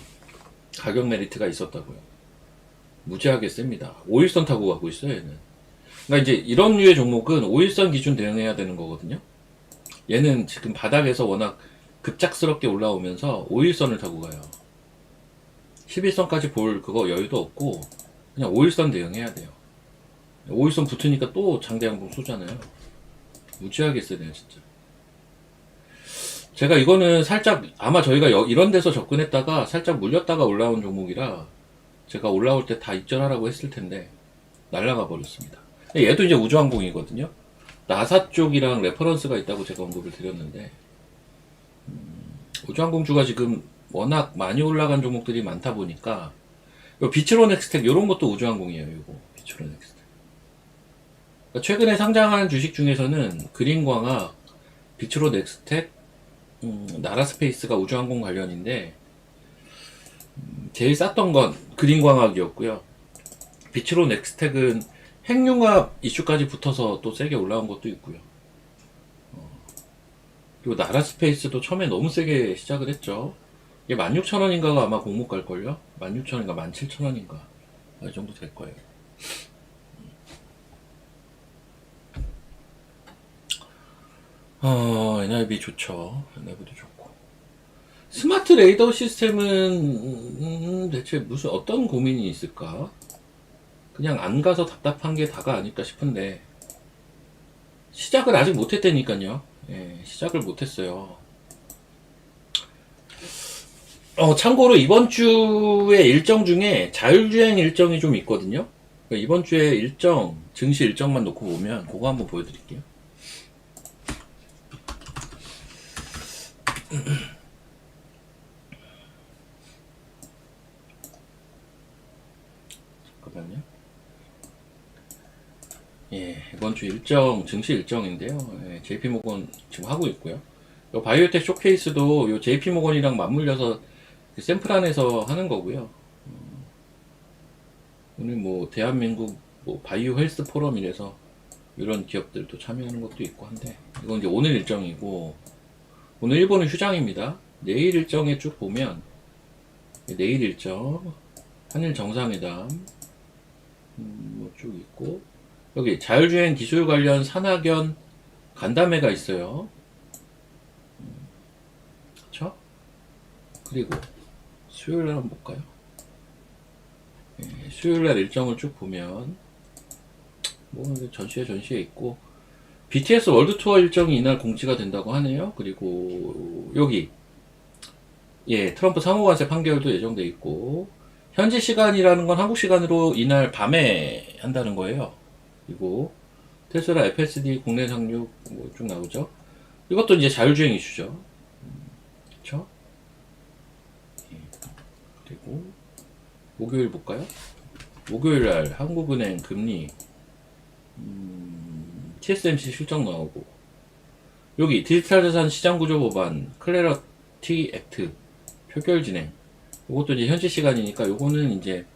가격 메리트가 있었다고요. 무지하게 셉니다. 5일선 타고 가고 있어요, 얘는. 그러니까 이제 이런 류의 종목은 5일선 기준 대응해야 되는 거거든요. 얘는 지금 바닥에서 워낙 급작스럽게 올라오면서 5일선을 타고 가요. 11선까지 볼 그거 여유도 없고 그냥 5일선 대응해야 돼요. 5일선 붙으니까 또 장대양봉 쏘잖아요. 무지하게 세네요, 진짜. 제가 이거는 살짝 아마 저희가 이런 데서 접근했다가 살짝 물렸다가 올라온 종목이라 제가 올라올 때 다 입절하라고 했을 텐데 날아가 버렸습니다. 얘도 이제 우주항공이거든요. 나사 쪽이랑 레퍼런스가 있다고 제가 언급을 드렸는데 우주항공주가 지금 워낙 많이 올라간 종목들이 많다 보니까 비츠로 넥스텍 이런 것도 우주항공이에요. 이거 비츠로 넥스텍. 그러니까 최근에 상장한 주식 중에서는 그린광학, 비츠로 넥스텍, 나라스페이스가 우주항공 관련인데 제일 쌌던 건 그린광학이었고요. 비츠로 넥스텍은 핵융합 이슈까지 붙어서 또 세게 올라온 것도 있고요. 그리고 나라스페이스도 처음에 너무 세게 시작을 했죠. 이게 16,000원인가가 아마 공모 갈걸요? 16,000원인가 17,000원인가 이 정도 될 거예요. NIB 좋죠. NIB도 좋고. 스마트 레이더 시스템은 대체 무슨 어떤 고민이 있을까? 그냥 안 가서 답답한 게 다가 아닐까 싶은데 시작을 아직 못했다니까요. 예, 시작을 못했어요. 참고로 이번 주의 일정 중에 자율주행 일정이 좀 있거든요. 그러니까 이번 주에 일정, 증시 일정만 놓고 보면 그거 한번 보여드릴게요. 잠깐만요. 예, 이번 주 일정, 증시 일정인데요. 예, JP모건 지금 하고 있고요. 요 바이오텍 쇼케이스도 요 JP모건이랑 맞물려서 그 샘플 안에서 하는 거고요. 오늘 뭐 대한민국 뭐 바이오 헬스 포럼이라서 이런 기업들도 참여하는 것도 있고 한데, 이건 이제 오늘 일정이고, 오늘 일본은 휴장입니다. 내일 일정에 쭉 보면, 내일 일정, 한일 정상회담, 뭐 쭉 있고, 여기 자율주행 기술 관련 산학연 간담회가 있어요. 그쵸? 그리고 수요일날 한번 볼까요? 예, 수요일날 일정을 쭉 보면, 뭐 전시회 있고, BTS 월드 투어 일정이 이날 공지가 된다고 하네요. 그리고 여기 예, 트럼프 상호관세 판결도 예정돼 있고, 현지 시간이라는 건 한국 시간으로 이날 밤에 한다는 거예요. 그리고 테슬라 FSD 국내 상륙 뭐 쭉 나오죠. 이것도 이제 자율주행 이슈죠. 그렇죠? 예. 그리고 목요일 볼까요? 목요일 날 한국은행 금리 TSMC 실적 나오고, 여기 디지털 자산 시장 구조 법안 클래러티 액트 표결 진행. 이것도 이제 현지 시간이니까 요거는 이제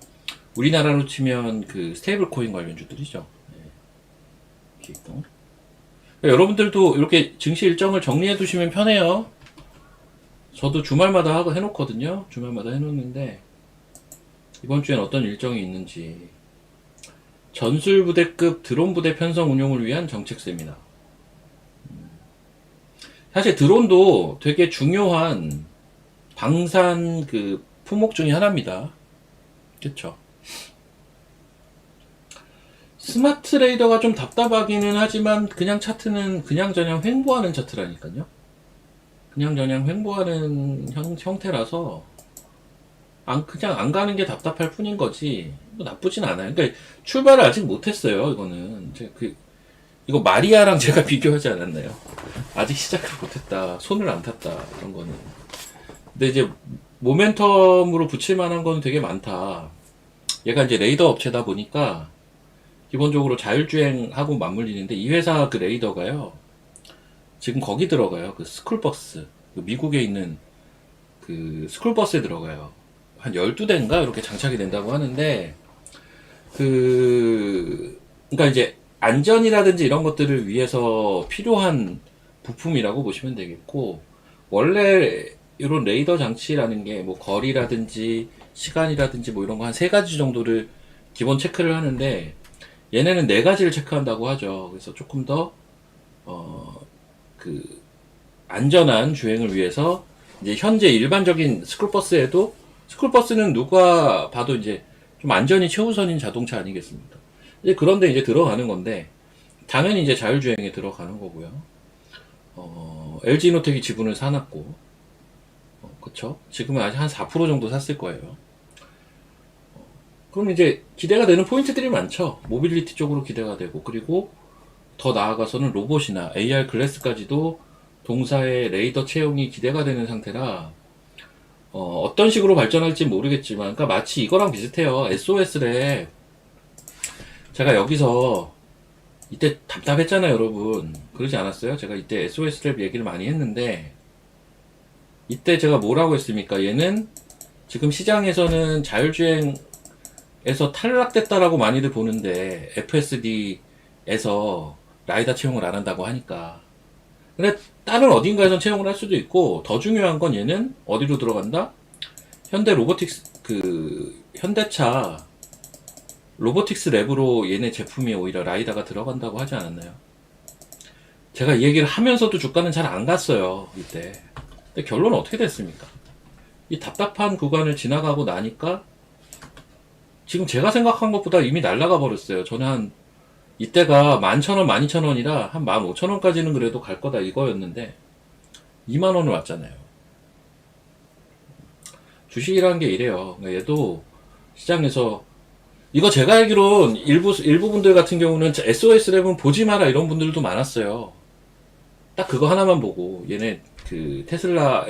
우리나라로 치면 그 스테이블 코인 관련주들이죠. 네. 그러니까 여러분들도 이렇게 증시 일정을 정리해 두시면 편해요. 저도 주말마다 하고 해놓거든요. 주말마다 해놓는데 이번 주엔 어떤 일정이 있는지. 전술부대급 드론 부대 편성 운용을 위한 정책 세미나. 사실 드론도 되게 중요한 방산 그 품목 중에 하나입니다. 그쵸? 스마트 레이더가 좀 답답하기는 하지만 그냥 차트는 그냥저냥 횡보하는 차트라니까요. 그냥저냥 횡보하는 형태라서 그냥 안 가는 게 답답할 뿐인 거지 뭐 나쁘진 않아요. 그러니까 출발을 아직 못했어요. 이거는 이거 마리아랑 제가 비교하지 않았나요? 아직 시작을 못했다, 손을 안 탔다, 이런 거는. 근데 이제 모멘텀으로 붙일 만한 건 되게 많다. 얘가 이제 레이더 업체다 보니까 기본적으로 자율주행하고 맞물리는데, 이 회사 그 레이더가요, 지금 거기 들어가요. 그 스쿨버스, 그 미국에 있는 그 스쿨버스에 들어가요. 한 12대인가 이렇게 장착이 된다고 하는데, 그러니까 이제 안전이라든지 이런 것들을 위해서 필요한 부품이라고 보시면 되겠고, 원래 이런 레이더 장치라는 게 뭐 거리라든지 시간이라든지 뭐 이런 거 한 세 가지 정도를 기본 체크를 하는데, 얘네는 네 가지를 체크한다고 하죠. 그래서 조금 더 그 안전한 주행을 위해서 이제 현재 일반적인 스쿨버스에도, 스쿨버스는 누가 봐도 이제 좀 안전이 최우선인 자동차 아니겠습니까? 이제 그런데 이제 들어가는 건데, 당연히 이제 자율주행에 들어가는 거고요. LG노텍이 지분을 사놨고, 그쵸? 지금은 아직 한 4% 정도 샀을 거예요. 그럼 이제 기대가 되는 포인트들이 많죠. 모빌리티 쪽으로 기대가 되고, 그리고 더 나아가서는 로봇이나 AR 글래스까지도 동사의 레이더 채용이 기대가 되는 상태라, 어떤 식으로 발전할지 모르겠지만, 그러니까 마치 이거랑 비슷해요. SOS래. 제가 여기서 이때 답답했잖아요, 여러분. 그러지 않았어요? 제가 이때 SOS랩 얘기를 많이 했는데, 이때 제가 뭐라고 했습니까? 얘는 지금 시장에서는 자율주행에서 탈락됐다라고 많이들 보는데, FSD에서 라이다 채용을 안 한다고 하니까. 근데 다른 어딘가에선 채용을 할 수도 있고, 더 중요한 건 얘는 어디로 들어간다? 현대 로보틱스, 현대차 로보틱스 랩으로 얘네 제품이 오히려 라이다가 들어간다고 하지 않았나요? 제가 이 얘기를 하면서도 주가는 잘 안 갔어요, 이때. 근데 결론은 어떻게 됐습니까? 이 답답한 구간을 지나가고 나니까 지금 제가 생각한 것보다 이미 날아가 버렸어요. 저는 한 이때가 11,000원, 12,000원이라 한 15,000원까지는 그래도 갈 거다 이거였는데 20,000원을 왔잖아요. 주식이라는 게 이래요. 그러니까 얘도 시장에서 이거 제가 알기론 일부 분들 같은 경우는 SOS 랩은 보지 마라 이런 분들도 많았어요. 딱 그거 하나만 보고 얘네 그 테슬라가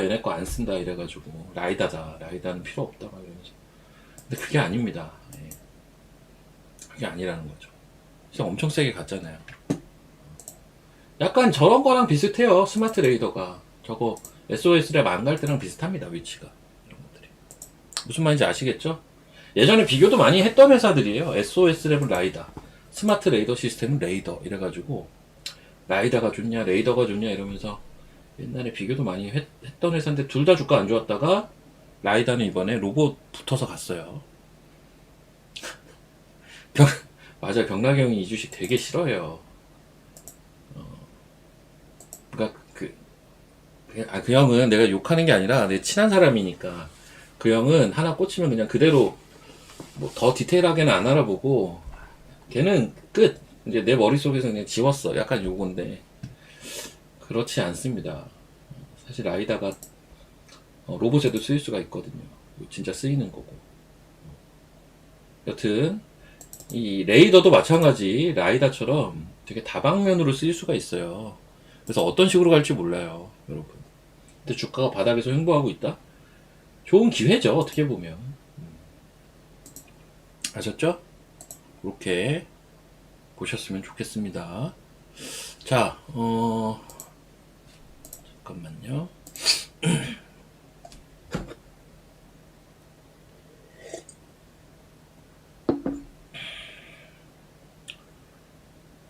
얘네 거 안 쓴다 이래가지고 라이다는 필요 없다 막 이러면서. 근데 그게 아닙니다. 예. 그게 아니라는 거죠. 진짜 엄청 세게 갔잖아요. 약간 저런 거랑 비슷해요. 스마트 레이더가 저거 SOS 랩 안 갈 때랑 비슷합니다. 위치가 이런 것들이 무슨 말인지 아시겠죠? 예전에 비교도 많이 했던 회사들이에요. SOS 랩은 라이다, 스마트 레이더 시스템은 레이더 이래가지고 라이다가 좋냐 레이더가 좋냐 이러면서 옛날에 비교도 많이 했던 회사인데 둘 다 주가 안 좋았다가 라이다는 이번에 로봇 붙어서 갔어요. 맞아, 병나경이 이 주식 되게 싫어해요. 그러니까 그 형은 내가 욕하는 게 아니라 내 친한 사람이니까 그 형은 하나 꽂히면 그냥 그대로 뭐 더 디테일하게는 안 알아보고 걔는 끝. 이제 내 머릿속에서 그냥 지웠어. 약간 요건데 그렇지 않습니다. 사실 라이다가 로봇에도 쓰일 수가 있거든요. 진짜 쓰이는 거고. 여튼 이 레이더도 마찬가지 라이다처럼 되게 다방면으로 쓰일 수가 있어요. 그래서 어떤 식으로 갈지 몰라요, 여러분. 근데 주가가 바닥에서 횡보하고 있다? 좋은 기회죠, 어떻게 보면. 아셨죠? 이렇게 보셨으면 좋겠습니다. 자, 잠깐만요.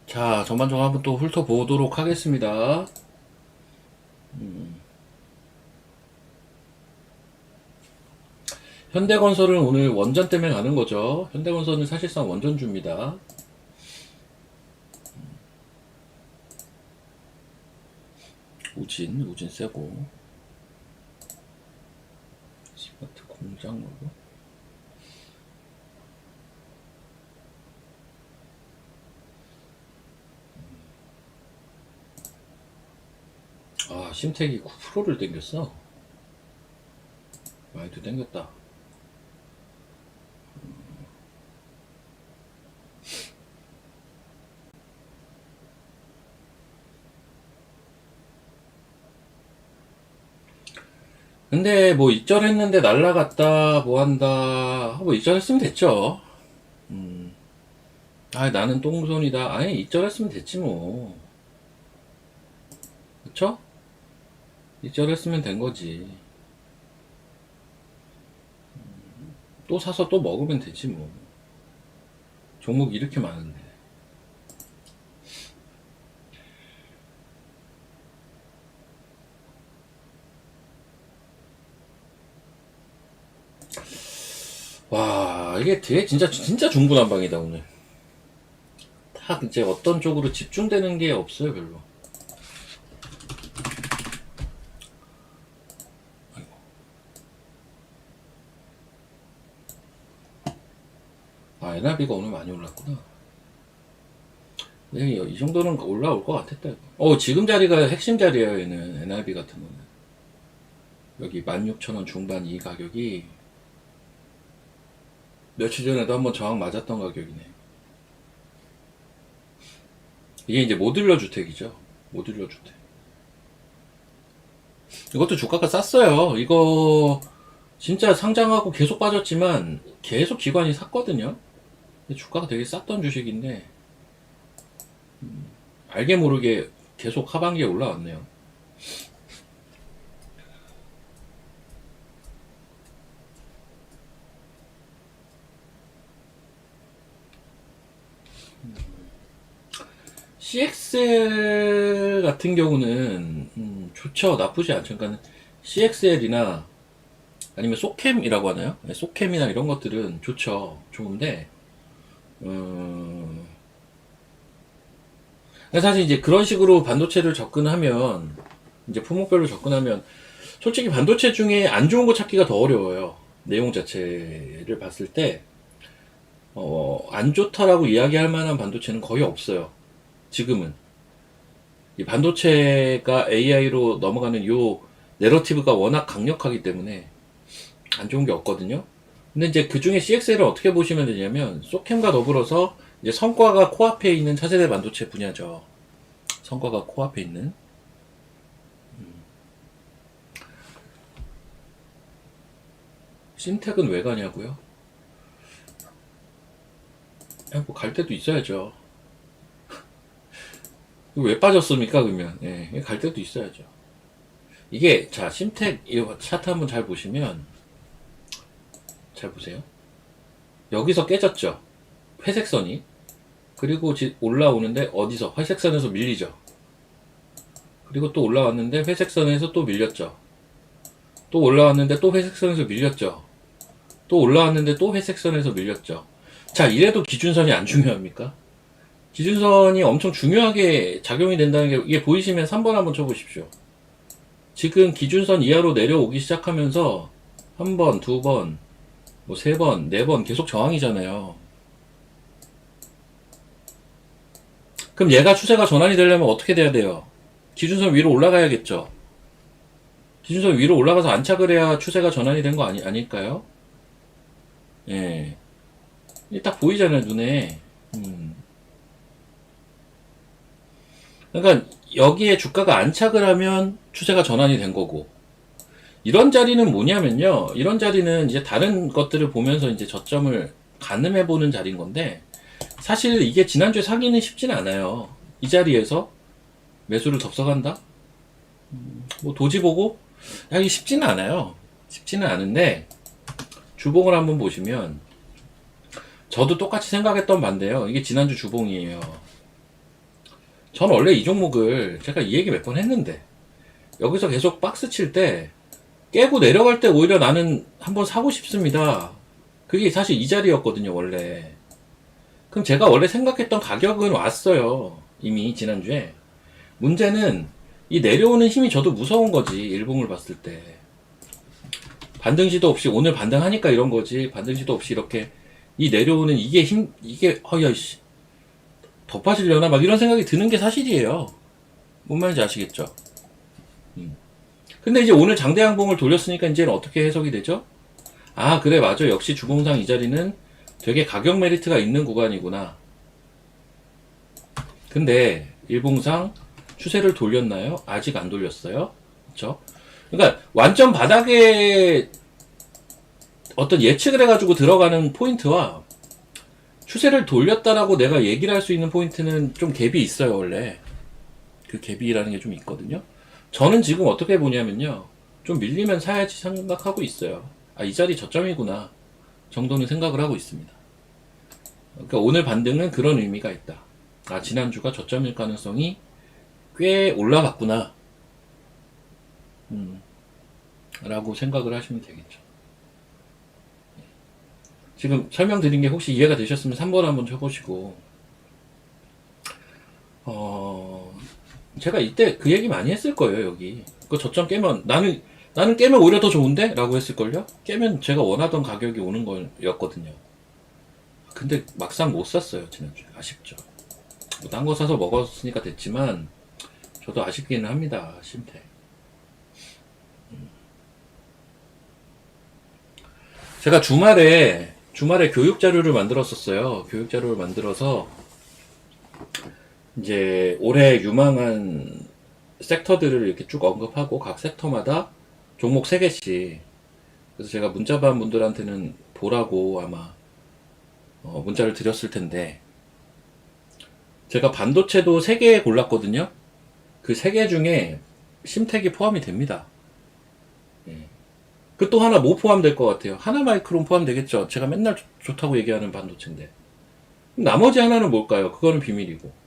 자, 전반적으로 한번 또 훑어보도록 하겠습니다. 현대건설은 오늘 원전 때문에 가는 거죠. 현대건설은 사실상 원전주입니다. 우진 세고. 스마트 공장 로고. 아, 심택이 9%를 땡겼어. 많이도 땡겼다. 근데 뭐 입절했는데 날라갔다 뭐 한다 뭐 입절했으면 됐죠. 아, 나는 똥손이다. 아니, 입절했으면 됐지 뭐. 그쵸? 입절했으면 된 거지. 또 사서 또 먹으면 되지 뭐. 종목이 이렇게 많은데. 와, 이게 되게 진짜 중구난방이다 오늘. 딱 이제 어떤 쪽으로 집중되는 게 없어요 별로. 아, NRB가 오늘 많이 올랐구나. 네, 이 정도는 올라올 것 같았다. 지금 자리가 핵심 자리예요 얘는. NRB 같은 거는 여기 16,000원 중반 이 가격이 며칠 전에도 한번 저항 맞았던 가격이네. 이게 이제 모듈러 주택이죠. 모듈러 주택. 이것도 주가가 쌌어요. 이거 진짜 상장하고 계속 빠졌지만 계속 기관이 샀거든요. 주가가 되게 쌌던 주식인데 알게 모르게 계속 하반기에 올라왔네요. CXL 같은 경우는 좋죠. 나쁘지 않죠. 그러니까 CXL이나 아니면 소캠이라고 하나요? 네, 소캠이나 이런 것들은 좋죠. 좋은데 사실 이제 그런 식으로 반도체를 접근하면 이제 품목별로 접근하면 솔직히 반도체 중에 안 좋은 거 찾기가 더 어려워요. 내용 자체를 봤을 때 안 좋다라고 이야기할 만한 반도체는 거의 없어요. 지금은 이 반도체가 AI로 넘어가는 요 내러티브가 워낙 강력하기 때문에 안 좋은 게 없거든요. 근데 이제 그 중에 CXL을 어떻게 보시면 되냐면, 소캠과 더불어서 이제 성과가 코앞에 있는 차세대 반도체 분야죠. 성과가 코앞에 있는. 심택은 왜 가냐고요? 뭐 갈 때도 있어야죠. 왜 빠졌습니까, 그러면? 예, 갈 때도 있어야죠. 이게, 자, 심택, 이 차트 한번 잘 보시면, 잘 보세요. 여기서 깨졌죠. 회색선이. 그리고 올라오는데, 어디서? 회색선에서 밀리죠. 그리고 또 올라왔는데, 회색선에서 또 밀렸죠. 또 올라왔는데, 또 회색선에서 밀렸죠. 또 올라왔는데, 또 회색선에서 밀렸죠. 자, 이래도 기준선이 안 중요합니까? 기준선이 엄청 중요하게 작용이 된다는 게, 이게 보이시면 3번 한번 쳐보십시오. 지금 기준선 이하로 내려오기 시작하면서 한 번, 두 번, 뭐 세 번, 네 번 계속 저항이잖아요. 그럼 얘가 추세가 전환이 되려면 어떻게 돼야 돼요? 기준선 위로 올라가야겠죠. 기준선 위로 올라가서 안착을 해야 추세가 전환이 된 거 아닐까요? 예. 이게 딱 보이잖아요, 눈에. 그러니까 여기에 주가가 안착을 하면 추세가 전환이 된 거고, 이런 자리는 뭐냐면요. 이런 자리는 이제 다른 것들을 보면서 이제 저점을 가늠해 보는 자리인 건데, 사실 이게 지난주에 사기는 쉽진 않아요. 이 자리에서 매수를 덮어간다? 뭐 도지 보고? 야, 이게 쉽지는 않아요. 쉽지는 않은데, 주봉을 한번 보시면, 저도 똑같이 생각했던 반대요. 이게 지난주 주봉이에요. 전 원래 이 종목을 제가 이 얘기 몇 번 했는데, 여기서 계속 박스 칠 때, 깨고 내려갈 때 오히려 나는 한번 사고 싶습니다. 그게 사실 이 자리였거든요, 원래. 그럼 제가 원래 생각했던 가격은 왔어요. 이미 지난주에. 문제는 이 내려오는 힘이 저도 무서운 거지, 일봉을 봤을 때. 반등시도 없이 오늘 반등하니까 이런 거지. 반등시도 없이 이렇게 이 내려오는 이게 힘, 이게 씨, 더 빠지려나 막 이런 생각이 드는 게 사실이에요. 뭔 말인지 아시겠죠? 근데 이제 오늘 장대 양봉을 돌렸으니까 이제는 어떻게 해석이 되죠? 아, 그래, 맞아. 역시 주봉상 이 자리는 되게 가격 메리트가 있는 구간이구나. 근데 일봉상 추세를 돌렸나요? 아직 안 돌렸어요. 그렇죠? 그러니까 완전 바닥에 어떤 예측을 해가지고 들어가는 포인트와 추세를 돌렸다라고 내가 얘기를 할 수 있는 포인트는 좀 갭이 있어요, 원래. 그 갭이라는 게 좀 있거든요. 저는 지금 어떻게 보냐면요. 좀 밀리면 사야지 생각하고 있어요. 아, 이 자리 저점이구나. 정도는 생각을 하고 있습니다. 그러니까 오늘 반등은 그런 의미가 있다. 아, 지난주가 저점일 가능성이 꽤 올라갔구나. 라고 생각을 하시면 되겠죠. 지금 설명드린 게 혹시 이해가 되셨으면 3번 한번 쳐보시고, 제가 이때 그 얘기 많이 했을 거예요, 여기. 그 저점 깨면, 나는 깨면 오히려 더 좋은데? 라고 했을걸요? 깨면 제가 원하던 가격이 오는 거였거든요. 근데 막상 못 샀어요, 지난주에. 아쉽죠. 뭐 딴 거 사서 먹었으니까 됐지만, 저도 아쉽기는 합니다, 심태. 제가 주말에 교육 자료를 만들었었어요. 교육 자료를 만들어서, 이제 올해 유망한 섹터들을 이렇게 쭉 언급하고 각 섹터마다 종목 3개씩, 그래서 제가 문자 받은 분들한테는 보라고 아마 문자를 드렸을 텐데, 제가 반도체도 3개 골랐거든요. 그 3개 중에 심택이 포함이 됩니다. 예. 그 또 하나 뭐 포함될 것 같아요? 하나마이크론 포함되겠죠. 제가 맨날 좋다고 얘기하는 반도체인데. 나머지 하나는 뭘까요? 그거는 비밀이고.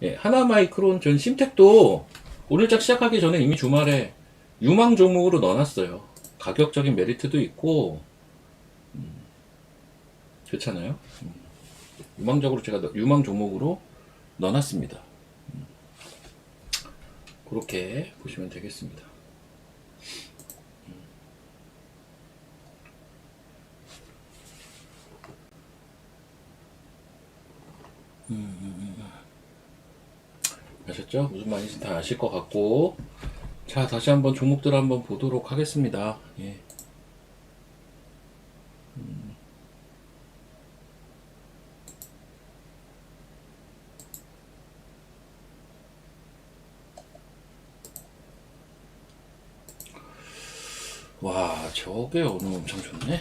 예, 하나마이크론 전 심택도 오늘짝 시작하기 전에 이미 주말에 유망 종목으로 넣어놨어요. 가격적인 메리트도 있고, 그렇잖아요. 유망적으로 제가 유망 종목으로 넣어놨습니다. 그렇게 보시면 되겠습니다. 아셨죠? 무슨 말인지 다 아실 것 같고, 자, 다시 한번 종목들 한번 보도록 하겠습니다. 예. 와, 저게 오늘 엄청 좋네.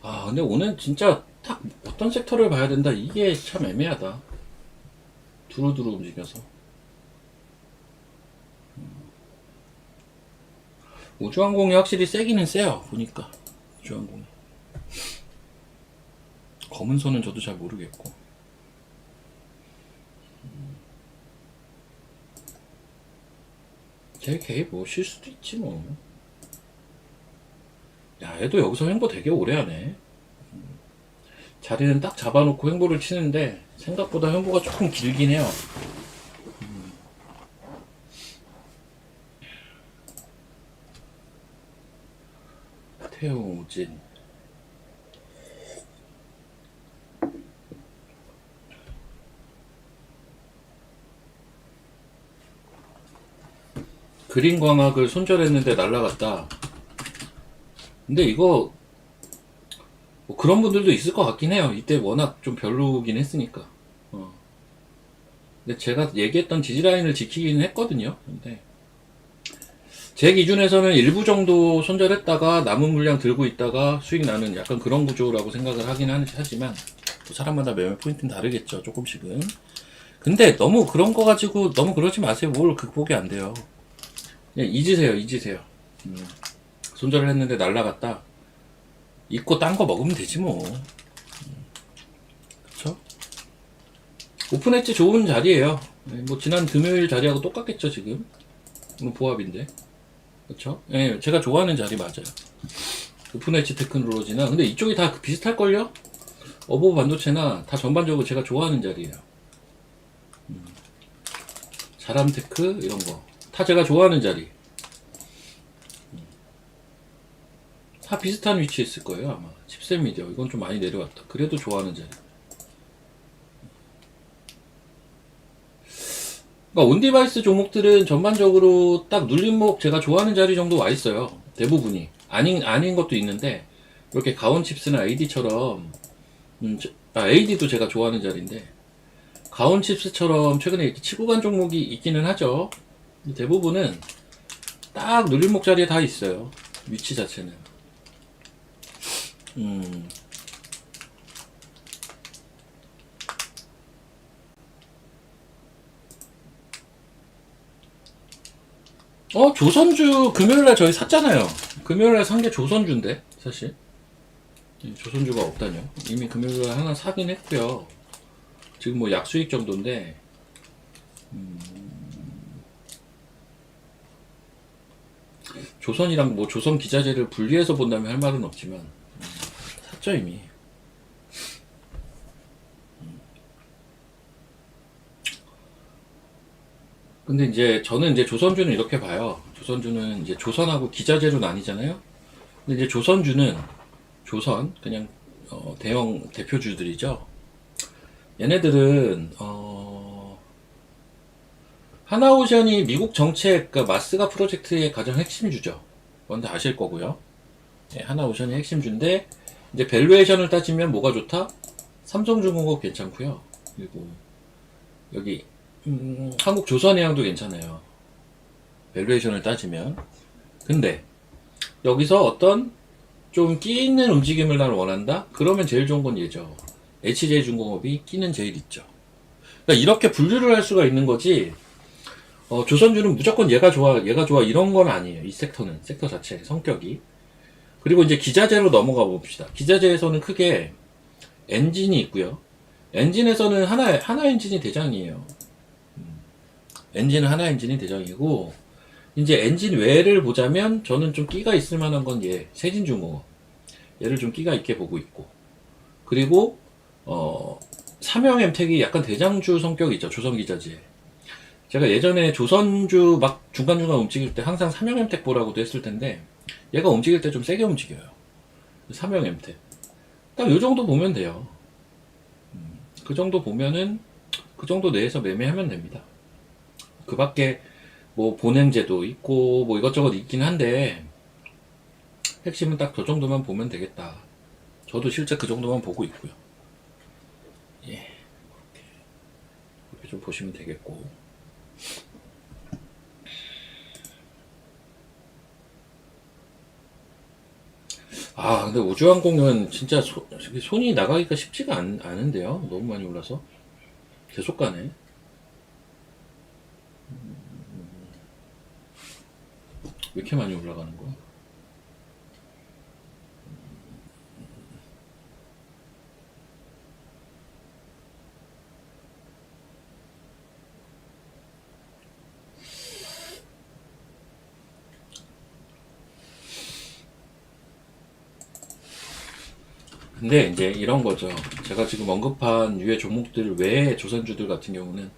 아, 근데 오늘 진짜 딱 어떤 섹터를 봐야 된다. 이게 참 애매하다. 두루두루 움직여서. 우주항공이 확실히 세기는 세요. 보니까. 우주항공이. 검은선은 저도 잘 모르겠고. JK 뭐 쉴 수도 있지 뭐. 야, 얘도 여기서 횡보 되게 오래 하네. 자리는 딱 잡아놓고 횡보를 치는데 생각보다 횡보가 조금 길긴 해요. 태우진. 그린 광학을 손절했는데 날라갔다. 근데 이거 뭐 그런 분들도 있을 것 같긴 해요. 이때 워낙 좀 별로긴 했으니까. 근데 제가 얘기했던 지지라인을 지키긴 했거든요. 근데 제 기준에서는 일부 정도 손절했다가 남은 물량 들고 있다가 수익 나는 약간 그런 구조라고 생각을 하긴 하지만 또 사람마다 매매 포인트는 다르겠죠. 조금씩은. 근데 너무 그런 거 가지고 너무 그러지 마세요. 뭘 극복이 안 돼요. 그냥 잊으세요. 손절을 했는데 날라갔다. 잊고 딴 거 먹으면 되지 뭐. 그쵸? 오픈 엣지 좋은 자리에요. 뭐 지난 금요일 자리하고 똑같겠죠 지금. 뭐 보합인데. 그쵸? 예, 제가 좋아하는 자리 맞아요. 오픈 엣지 테크놀로지나 근데 이쪽이 다 비슷할걸요? 어보 반도체나 다 전반적으로 제가 좋아하는 자리예요. 자람테크 이런 거. 다 제가 좋아하는 자리. 다 비슷한 위치에 있을 거예요 아마. 칩셋 미디어 이건 좀 많이 내려왔다. 그래도 좋아하는 자리. 그러니까 온디바이스 종목들은 전반적으로 딱 눌림목 제가 좋아하는 자리 정도 와 있어요. 대부분이. 아닌 것도 있는데, 이렇게 가온 칩스나 AD처럼, AD도 제가 좋아하는 자리인데, 가온 칩스처럼 최근에 이렇게 치고 간 종목이 있기는 하죠. 대부분은 딱 눌림목 자리에 다 있어요. 위치 자체는. 조선주 금요일날 저희 샀잖아요. 금요일날 산 게 조선주인데 사실 조선주가 없다뇨. 이미 금요일날 하나 사긴 했고요. 지금 뭐 약수익 정도인데 조선이랑 뭐 조선 기자재를 분리해서 본다면 할 말은 없지만 샀죠 이미. 근데 이제 저는 이제 조선주는 이렇게 봐요. 조선주는 이제 조선하고 기자재로 나뉘잖아요. 근데 이제 조선주는 조선 그냥 대형 대표주들이죠. 얘네들은 하나오션이 미국 정책 그 마스가 프로젝트의 가장 핵심주죠. 그건 다 아실 거고요. 예, 하나오션이 핵심주인데 이제 밸류에이션을 따지면 뭐가 좋다? 삼성중공업 괜찮고요. 그리고 여기 한국조선해양도 괜찮아요. 밸류에이션을 따지면. 근데 여기서 어떤 좀 끼 있는 움직임을 날 원한다? 그러면 제일 좋은 건 얘죠. HJ중공업이 끼는 제일 있죠. 그러니까 이렇게 분류를 할 수가 있는 거지. 조선주는 무조건 얘가 좋아 이런 건 아니에요. 이 섹터는 섹터 자체 성격이. 그리고 이제 기자재로 넘어가 봅시다. 기자재에서는 크게 엔진이 있고요. 엔진에서는 하나 엔진이 대장이에요. 엔진은 하나 엔진이 대장이고, 이제 엔진 외를 보자면 저는 좀 끼가 있을 만한 건 얘, 세진중공업. 얘를 좀 끼가 있게 보고 있고. 그리고 삼형엠텍이 약간 대장주 성격이 있죠. 조선기자재. 제가 예전에 조선주 막 중간중간 움직일 때 항상 삼형엠텍 보라고도 했을 텐데, 얘가 움직일 때 좀 세게 움직여요. 삼형엠텍. 딱 요 정도 보면 돼요. 그 정도 보면은 그 정도 내에서 매매하면 됩니다. 그 밖에 뭐 보냉제도 있고 뭐 이것저것 있긴 한데 핵심은 딱 저 정도만 보면 되겠다. 저도 실제 그 정도만 보고 있고요. 예, 그렇게 좀 보시면 되겠고. 아, 근데 우주항공은 진짜 손이 나가기가 쉽지가 않은데요. 너무 많이 올라서. 계속 가네. 왜 이렇게 많이 올라가는 거야? 근데 이제 이런 거죠. 제가 지금 언급한 유해 종목들 외에 조선주들 같은 경우는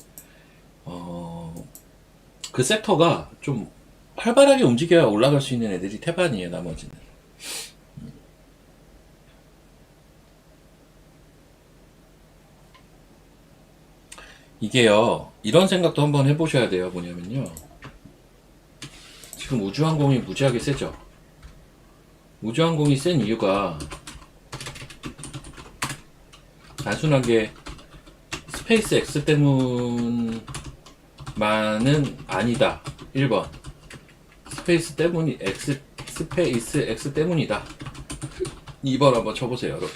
그 섹터가 좀 활발하게 움직여야 올라갈 수 있는 애들이 태반이에요. 나머지는. 이게요, 이런 생각도 한번 해보셔야 돼요. 뭐냐면요, 지금 우주항공이 무지하게 세죠. 우주항공이 센 이유가 단순하게 스페이스 X 때문만은 아니다. 1번. 스페이스 X 때문이다. 2번 한번 쳐보세요, 여러분.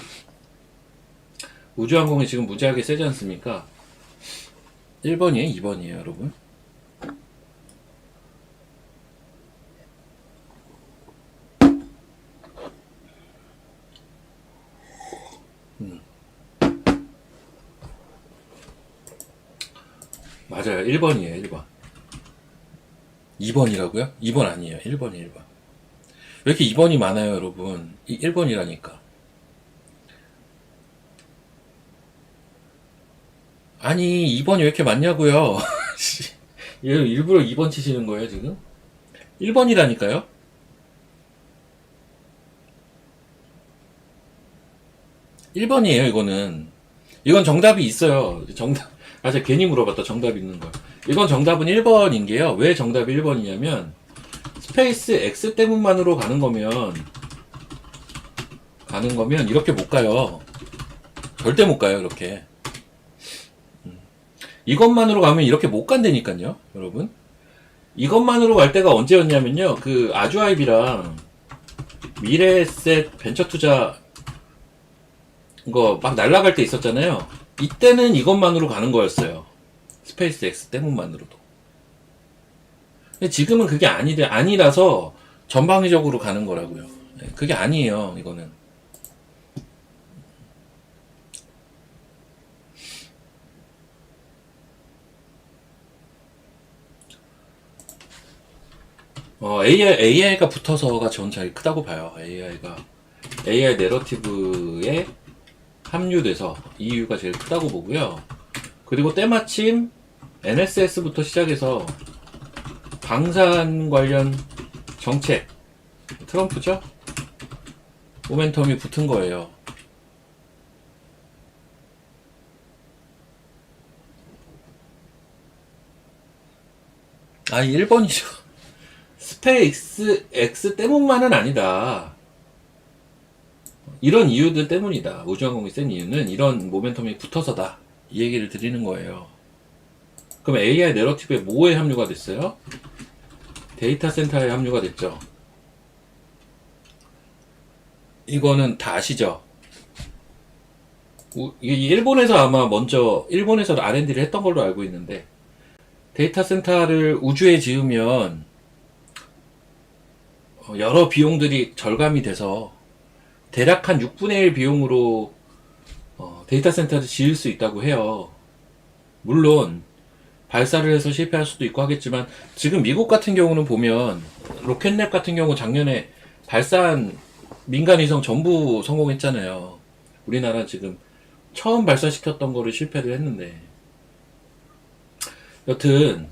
우주항공이 지금 무지하게 세지 않습니까? 1번이에요, 2번이에요, 여러분? 맞아요, 1번이에요, 1번. 2번이라고요? 2번 아니에요, 1번이에요, 1번. 왜 이렇게 2번이 많아요, 여러분? 1번이라니까. 아니, 2번이 왜 이렇게 많냐고요? 일부러 2번 치시는 거예요, 지금? 1번이라니까요? 1번이에요, 이거는. 이건 정답이 있어요. 제가 괜히 물어봤다, 정답 있는 거. 이건 정답은 1번인 게요. 왜 정답이 1번이냐면, 스페이스 X 때문만으로 가는 거면, 이렇게 못 가요. 절대 못 가요, 이렇게. 이것만으로 가면 이렇게 못 간다니까요, 여러분. 이것만으로 갈 때가 언제였냐면요. 그 아주아이비랑 미래에셋 벤처 투자 이거 막 날라갈 때 있었잖아요. 이때는 이것만으로 가는 거였어요. 스페이스 X 때문만으로도. 근데 지금은 그게 아니라서 전방위적으로 가는 거라고요. 그게 아니에요, 이거는. AI가 붙어서가 전 제일 크다고 봐요. AI 내러티브에 합류돼서 이유가 제일 크다고 보고요. 그리고 때마침 NSS부터 시작해서 방산 관련 정책, 트럼프죠? 모멘텀이 붙은 거예요. 아, 1번이죠. 스페이스 X 때문만은 아니다. 이런 이유들 때문이다. 우주항공이 센 이유는 이런 모멘텀이 붙어서다. 이 얘기를 드리는 거예요. 그럼 AI 내러티브에 뭐에 합류가 됐어요? 데이터 센터에 합류가 됐죠. 이거는 다 아시죠? 일본에서 아마 먼저 일본에서 R&D를 했던 걸로 알고 있는데, 데이터 센터를 우주에 지으면 여러 비용들이 절감이 돼서 대략 한 6분의 1 비용으로 데이터 센터를 지을 수 있다고 해요. 물론 발사를 해서 실패할 수도 있고 하겠지만, 지금 미국 같은 경우는 보면 로켓랩 같은 경우 작년에 발사한 민간 위성 전부 성공했잖아요. 우리나라 지금 처음 발사시켰던 거를 실패를 했는데, 여튼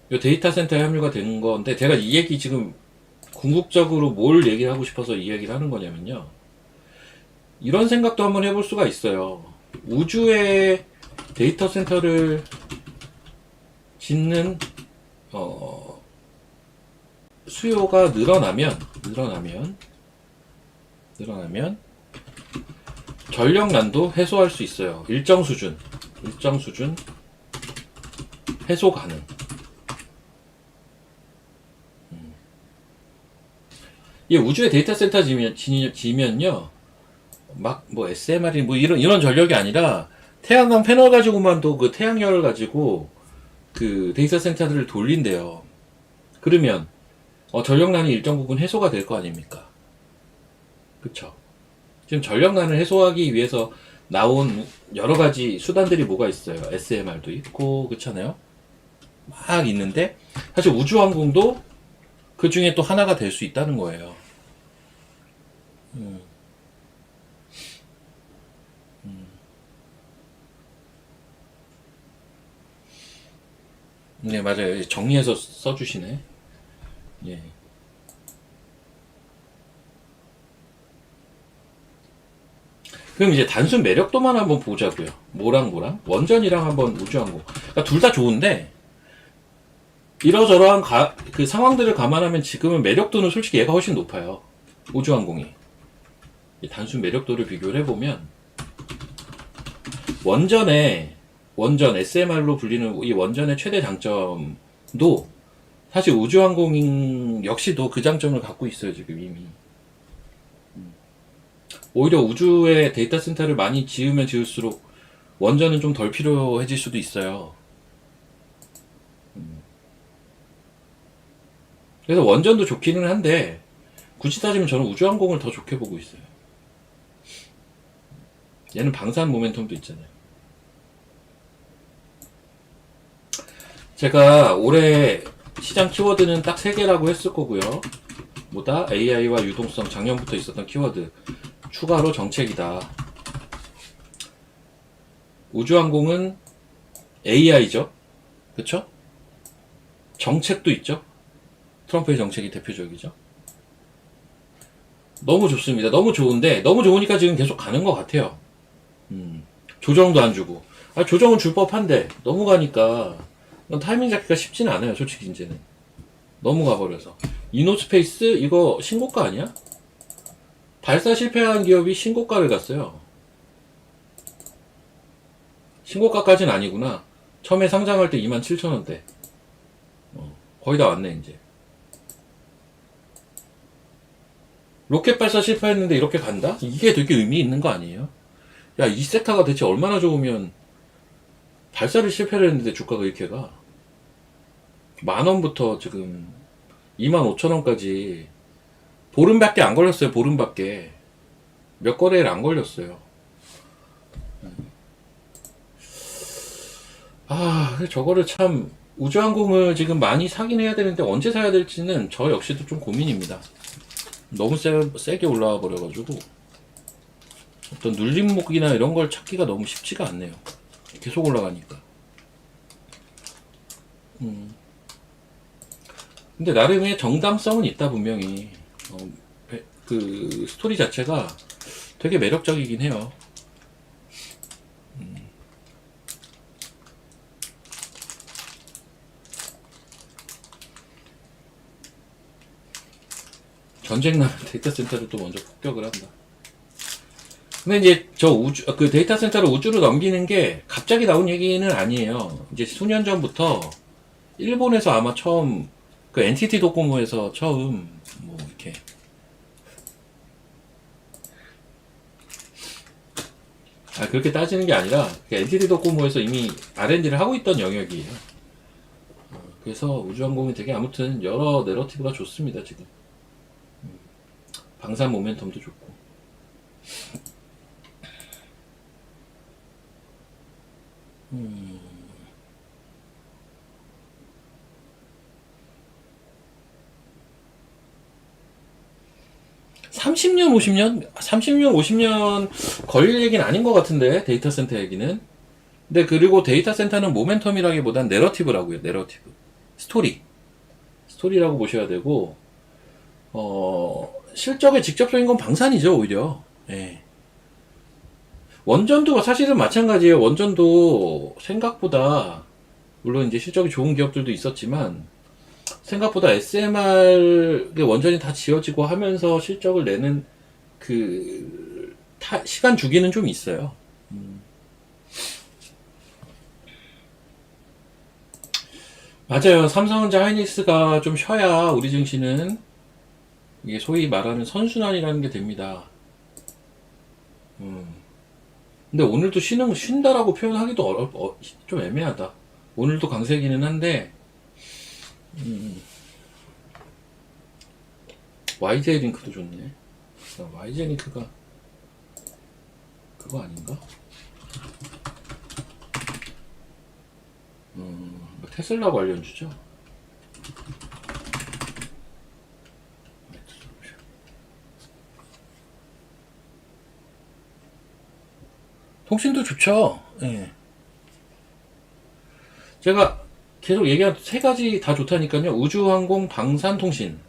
이 데이터 센터에 합류가 된 건데, 제가 이 얘기 지금 궁극적으로 뭘 얘기를 하고 싶어서 이 얘기를 하는 거냐면요, 이런 생각도 한번 해볼 수가 있어요. 우주에 데이터 센터를 짓는 수요가 늘어나면 전력난도 해소할 수 있어요. 일정 수준. 해소 가능. 이 우주에 데이터 센터 지면요, 막 뭐 SMR이 뭐 이런 전력이 아니라 태양광 패널 가지고만도 그 태양열 가지고 그 데이터 센터들을 돌린대요. 그러면 전력난이 일정 부분 해소가 될 거 아닙니까? 그쵸? 지금 전력난을 해소하기 위해서 나온 여러 가지 수단들이 뭐가 있어요? SMR도 있고, 그렇잖아요? 막 있는데, 사실 우주항공도 그 중에 또 하나가 될 수 있다는 거예요. 네, 맞아요. 정리해서 써주시네. 예. 그럼 이제 단순 매력도만 한번 보자고요. 뭐랑 원전이랑 한번 우주항공. 그러니까 둘 다 좋은데 이러저러한 그 상황들을 감안하면 지금은 매력도는 솔직히 얘가 훨씬 높아요. 우주항공이. 단순 매력도를 비교를 해보면 원전 SMR로 불리는 이 원전의 최대 장점도 사실 우주항공 역시도 그 장점을 갖고 있어요, 지금 이미. 오히려 우주에 데이터 센터를 많이 지으면 지을수록 원전은 좀 덜 필요해질 수도 있어요. 그래서 원전도 좋기는 한데 굳이 따지면 저는 우주항공을 더 좋게 보고 있어요. 얘는 방산 모멘텀도 있잖아요. 제가 올해 시장 키워드는 딱 3개라고 했을 거고요. 뭐다? AI와 유동성, 작년부터 있었던 키워드. 추가로 정책이다. 우주항공은 AI죠. 그쵸? 정책도 있죠. 트럼프의 정책이 대표적이죠. 너무 좋습니다. 너무 좋은데, 너무 좋으니까 지금 계속 가는 것 같아요. 조정도 안 주고. 조정은 줄 법한데, 너무 가니까, 타이밍 잡기가 쉽지는 않아요, 솔직히 이제는. 너무 가버려서. 이노스페이스, 이거 신고가 아니야? 발사 실패한 기업이 신고가를 갔어요. 신고가까지는 아니구나. 처음에 상장할 때 27,000원대. 거의 다 왔네, 이제. 로켓 발사 실패했는데 이렇게 간다? 이게 되게 의미 있는 거 아니에요? 야, 이 섹터가 대체 얼마나 좋으면 발사를 실패를 했는데 주가가 이렇게 가? 10,000원부터 지금 25,000원까지 보름밖에 안 걸렸어요. 보름밖에. 몇 거래일 안 걸렸어요. 저거를 참 우주항공을 지금 많이 사긴 해야 되는데 언제 사야 될지는 저 역시도 좀 고민입니다. 너무 세게 올라와 버려가지고 어떤 눌림목이나 이런 걸 찾기가 너무 쉽지가 않네요. 계속 올라가니까. 근데 나름의 정당성은 있다 분명히. 그 스토리 자체가 되게 매력적이긴 해요. 전쟁 나는 데이터 센터를 또 먼저 폭격을 한다. 근데 이제 그 데이터 센터를 우주로 넘기는 게 갑자기 나온 얘기는 아니에요. 이제 수년 전부터 일본에서 아마 처음 그 NTT 도코모에서 처음 뭐 이렇게 그렇게 따지는 게 아니라 NTT 도코모에서 이미 R&D를 하고 있던 영역이에요. 그래서 우주항공이 되게 아무튼 여러 내러티브가 좋습니다 지금. 방산 모멘텀도 좋고. 30년, 50년? 30년, 50년 걸릴 얘기는 아닌 것 같은데, 데이터 센터 얘기는. 근데 그리고 데이터 센터는 모멘텀이라기보단 내러티브라고요, 내러티브. 스토리라고 보셔야 되고, 실적에 직접적인 건 방산이죠, 오히려. 예. 원전도 사실은 마찬가지예요. 원전도 생각보다, 물론 이제 실적이 좋은 기업들도 있었지만, 생각보다 SMR 원전이 다 지어지고 하면서 실적을 내는 그 시간 주기는 좀 있어요. 맞아요. 삼성전자 하이닉스가 좀 쉬어야 우리 증시는 이게 소위 말하는 선순환이라는 게 됩니다. 음. 근데 오늘도 쉰다라고 표현하기도 좀 애매하다. 오늘도 강세기는 한데, YJ 링크도 좋네. YJ 링크가 그거 아닌가? 테슬라 관련주죠. 통신도 좋죠. 예. 제가 계속 얘기한 세 가지 다 좋다니까요. 우주항공, 방산, 통신.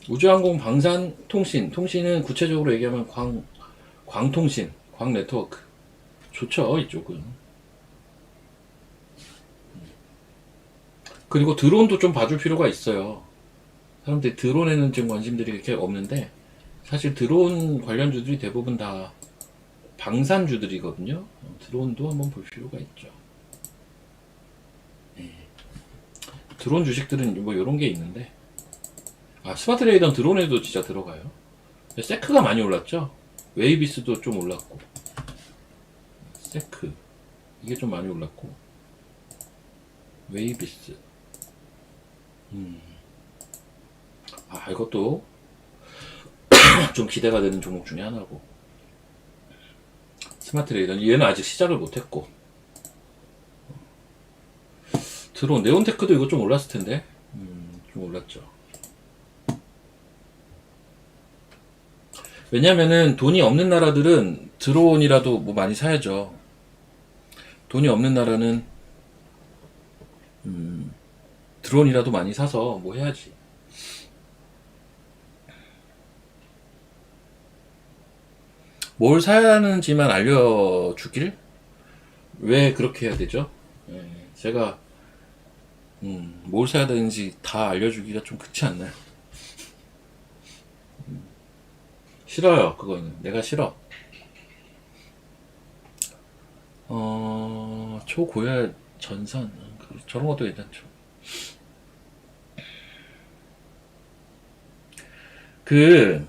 우주항공, 방산, 통신. 통신은 구체적으로 얘기하면 광통신, 광네트워크. 좋죠, 이쪽은. 그리고 드론도 좀 봐줄 필요가 있어요. 사람들이 드론에는 지금 관심들이 그렇게 없는데, 사실 드론 관련주들이 대부분 다 방산주들이거든요. 드론도 한번 볼 필요가 있죠. 드론 주식들은 뭐 이런 게 있는데, 스마트 레이더는 드론에도 진짜 들어가요. 세크가 많이 올랐죠. 웨이비스도 좀 올랐고, 세크 이게 좀 많이 올랐고, 웨이비스. 이것도 좀 기대가 되는 종목 중에 하나고, 스마트 레이더는 얘는 아직 시작을 못했고, 드론 네온테크도 이거 좀 올랐을 텐데, 좀 올랐죠. 왜냐면은 돈이 없는 나라들은 드론이라도 뭐 많이 사야죠. 돈이 없는 나라는 드론이라도 많이 사서 뭐 해야지. 뭘 사야 하는지만 알려주길? 왜 그렇게 해야 되죠? 예, 제가 뭘 사야 되는지 다 알려주기가 좀 그렇지 않나요? 싫어요. 그거는 내가 싫어. 초고열 전선 저런 것도 괜찮죠. 그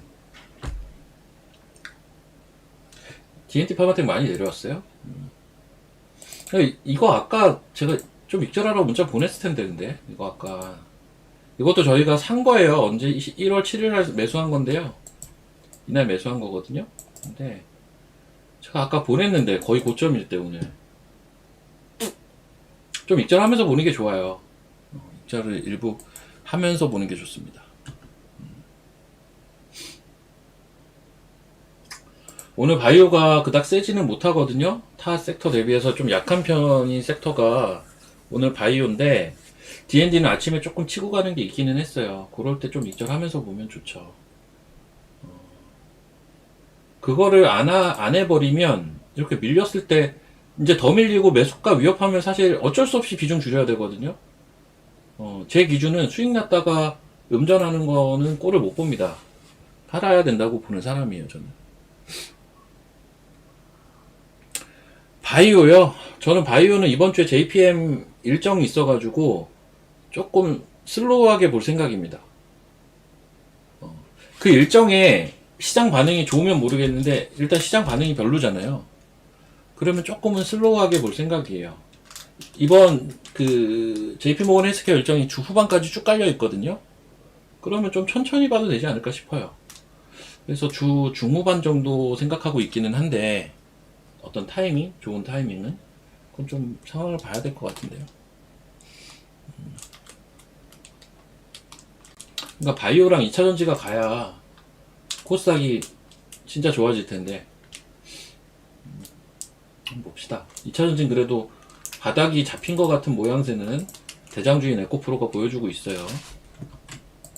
DNT 파마텍 많이 내려왔어요. 이거 아까 제가 좀 익절하라고 문자 보냈을 텐데, 근데 이거 아까 이것도 저희가 산 거예요. 언제 1월 7일 날 매수한 건데요. 이날 매수한 거거든요. 근데 제가 아까 보냈는데 거의 고점일 때 오늘 좀 익절하면서 보는 게 좋아요. 익절을 일부 하면서 보는 게 좋습니다. 오늘 바이오가 그닥 세지는 못하거든요. 타 섹터 대비해서 좀 약한 편인 섹터가 오늘 바이오인데, D&D는 아침에 조금 치고 가는 게 있기는 했어요. 그럴 때 좀 익절하면서 보면 좋죠. 그거를 안 해버리면 이렇게 밀렸을 때 이제 더 밀리고 매수가 위협하면 사실 어쩔 수 없이 비중 줄여야 되거든요. 제 기준은 수익 났다가 음전하는 거는 꼴을 못 봅니다. 팔아야 된다고 보는 사람이에요, 저는. 바이오요? 저는 바이오는 이번 주에 JPM 일정이 있어가지고 조금 슬로우하게 볼 생각입니다. 그 일정에 시장 반응이 좋으면 모르겠는데 일단 시장 반응이 별로잖아요. 그러면 조금은 슬로우하게 볼 생각이에요. 이번 그 JP모건 헬스케어 일정이 주 후반까지 쭉 깔려 있거든요. 그러면 좀 천천히 봐도 되지 않을까 싶어요. 그래서 주 중후반 정도 생각하고 있기는 한데, 어떤 타이밍, 좋은 타이밍은 그건 좀 상황을 봐야 될 것 같은데요. 그러니까 바이오랑 2차전지가 가야 코스닥이 진짜 좋아질 텐데, 한번 봅시다. 2차전지는 그래도 바닥이 잡힌 것 같은 모양새는 대장주인 에코프로가 보여주고 있어요.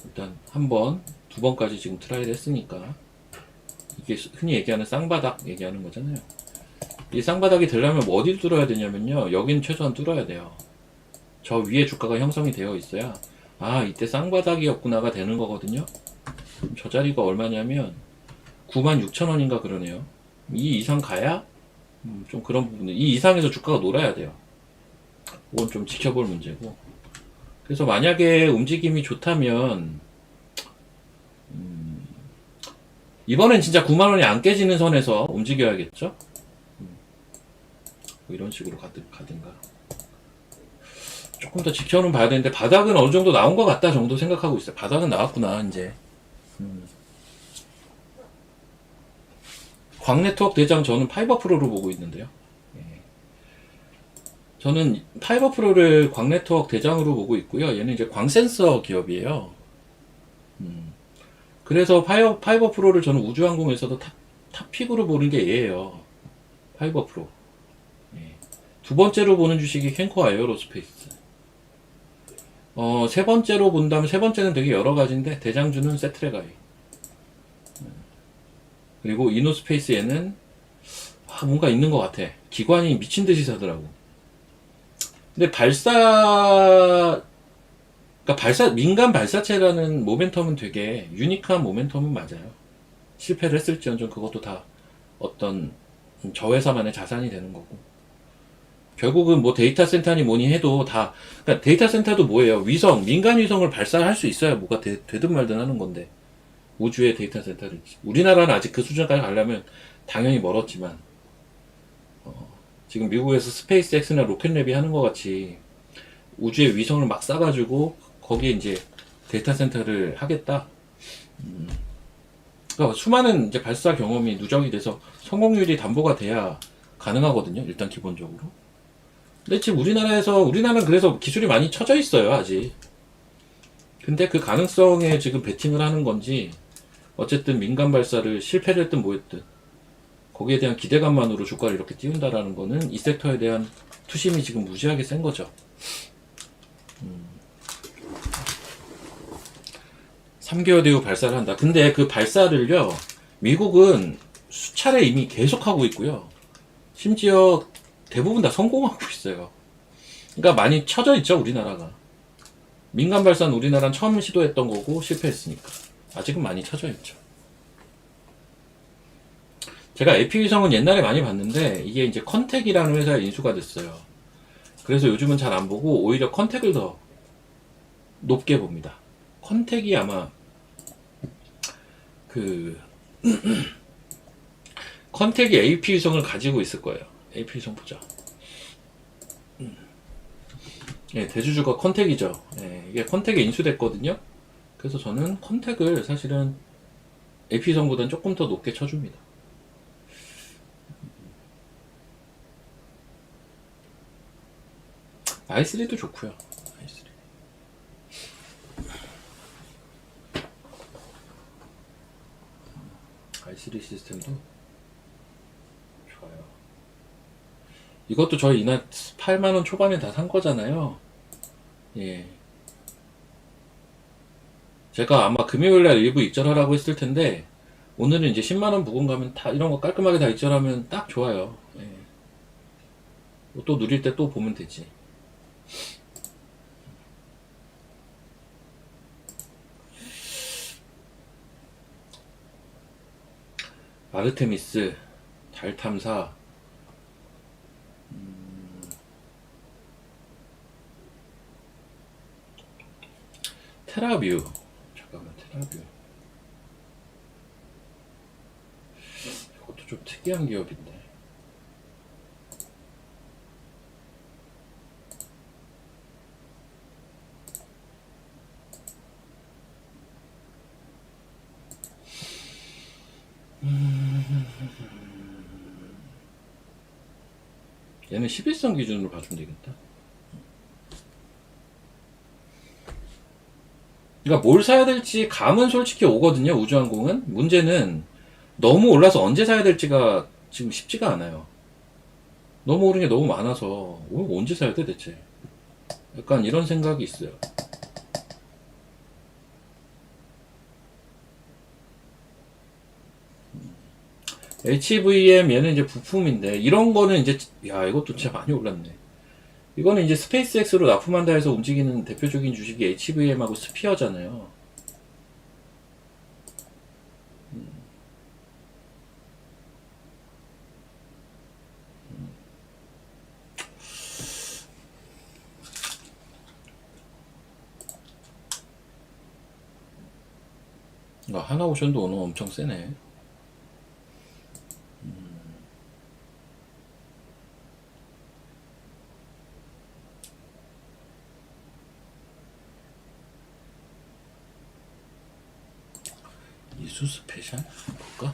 일단 한 번, 두 번까지 지금 트라이를 했으니까 이게 흔히 얘기하는 쌍바닥 얘기하는 거잖아요. 이 쌍바닥이 되려면 뭐 어디를 뚫어야 되냐면요, 여기는 최소한 뚫어야 돼요. 저 위에 주가가 형성이 되어 있어야 이때 쌍바닥이었구나가 되는 거거든요. 저 자리가 얼마냐면 96,000원인가 그러네요. 이 이상 가야 좀 그런 부분들, 이 이상에서 주가가 놀아야 돼요. 그건 좀 지켜볼 문제고. 그래서 만약에 움직임이 좋다면 이번엔 진짜 9만 원이 안 깨지는 선에서 움직여야겠죠? 뭐 이런 식으로 가든가. 조금 더 지켜는 봐야 되는데 바닥은 어느 정도 나온 것 같다 정도 생각하고 있어요. 바닥은 나왔구나 이제. 광네트워크 대장 저는 파이버 프로로 보고 있는데요. 저는 파이버 프로를 광네트워크 대장으로 보고 있고요. 얘는 이제 광센서 기업이에요. 그래서 파이버 프로를 저는 우주항공에서도 탑픽으로 보는 게 얘예요. 파이버 프로. 두 번째로 보는 주식이 캔코 에어로스페이스. 세 번째로 본다면 세 번째는 되게 여러 가지인데 대장주는 세트레가이. 그리고 이노스페이스 얘는 뭔가 있는 것 같아. 기관이 미친 듯이 사더라고. 근데 민간 발사체라는 모멘텀은 되게 유니크한 모멘텀은 맞아요. 실패를 했을지언정 그것도 다 어떤 저 회사만의 자산이 되는 거고. 결국은 뭐 데이터 센터니 뭐니 해도 다, 그러니까 데이터 센터도 뭐예요? 민간 위성을 발사할 수 있어야 뭐가 되든 말든 하는 건데. 우주의 데이터 센터를. 우리나라는 아직 그 수준까지 가려면 당연히 멀었지만, 지금 미국에서 스페이스X나 로켓랩이 하는 것 같이 우주의 위성을 막 쏴가지고 거기에 이제 데이터 센터를 하겠다. 그러니까 수많은 이제 발사 경험이 누적이 돼서 성공률이 담보가 돼야 가능하거든요. 일단 기본적으로. 근데 지금 우리나라는 그래서 기술이 많이 쳐져 있어요, 아직. 근데 그 가능성에 지금 베팅을 하는 건지, 어쨌든 민간 발사를 실패를 했든 뭐했든, 거기에 대한 기대감만으로 주가를 이렇게 띄운다라는 거는 이 섹터에 대한 투심이 지금 무지하게 센 거죠. 3개월 이후 발사를 한다. 근데 그 발사를요, 미국은 수차례 이미 계속하고 있고요. 심지어 대부분 다 성공하고 있어요. 그러니까 많이 쳐져 있죠, 우리나라가. 민간 발사는 우리나라는 처음 시도했던 거고 실패했으니까. 아직은 많이 쳐져 있죠. 제가 에피위성은 옛날에 많이 봤는데 이게 이제 컨택이라는 회사에 인수가 됐어요. 그래서 요즘은 잘 안 보고 오히려 컨택을 더 높게 봅니다. 컨택이 아마 그 컨택이 AP위성을 가지고 있을 거예요. AP위성 보자. 예, 대주주가 컨택이죠. 예, 이게 컨택에 인수됐거든요. 그래서 저는 컨택을 사실은 AP위성보다는 조금 더 높게 쳐줍니다. i3도 좋고요. i3 시스템도 좋아요. 이것도 저희 이날 8만원 초반에 다 산 거잖아요. 예. 제가 아마 금요일날 일부 익절하라고 했을 텐데, 오늘은 이제 10만원 부근 가면 다 이런 거 깔끔하게 다 익절하면 딱 좋아요. 예. 또 누릴 때 또 보면 되지. 아르테미스, 달 탐사, 테라뷰. 잠깐만, 테라뷰. 이것도 좀 특이한 기업인데. 얘는 11선 기준으로 봐주면 되겠다. 그러니까 뭘 사야 될지 감은 솔직히 오거든요. 우주항공은. 문제는 너무 올라서 언제 사야 될지가 지금 쉽지가 않아요. 너무 오른 게 너무 많아서 언제 사야 돼 대체. 약간 이런 생각이 있어요. HVM 얘는 이제 부품인데 이런 거는 이제 이것도 진짜 많이 올랐네. 이거는 이제 스페이스X로 납품한다 해서 움직이는 대표적인 주식이 HVM하고 스피어잖아요. 하나오션도 오늘 엄청 세네. 이수 스페셜? 볼까?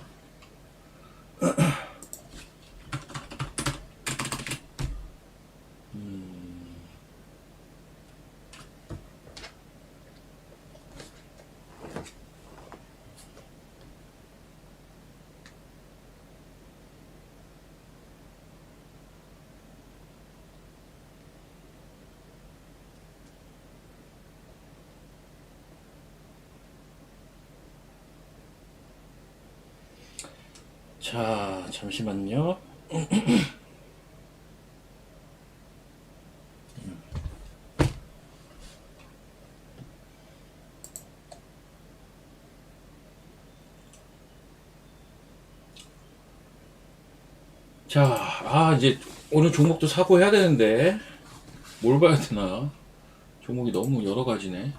자, 잠시만요. 자, 이제 오늘 종목도 사고 해야 되는데 뭘 봐야 되나? 종목이 너무 여러 가지네.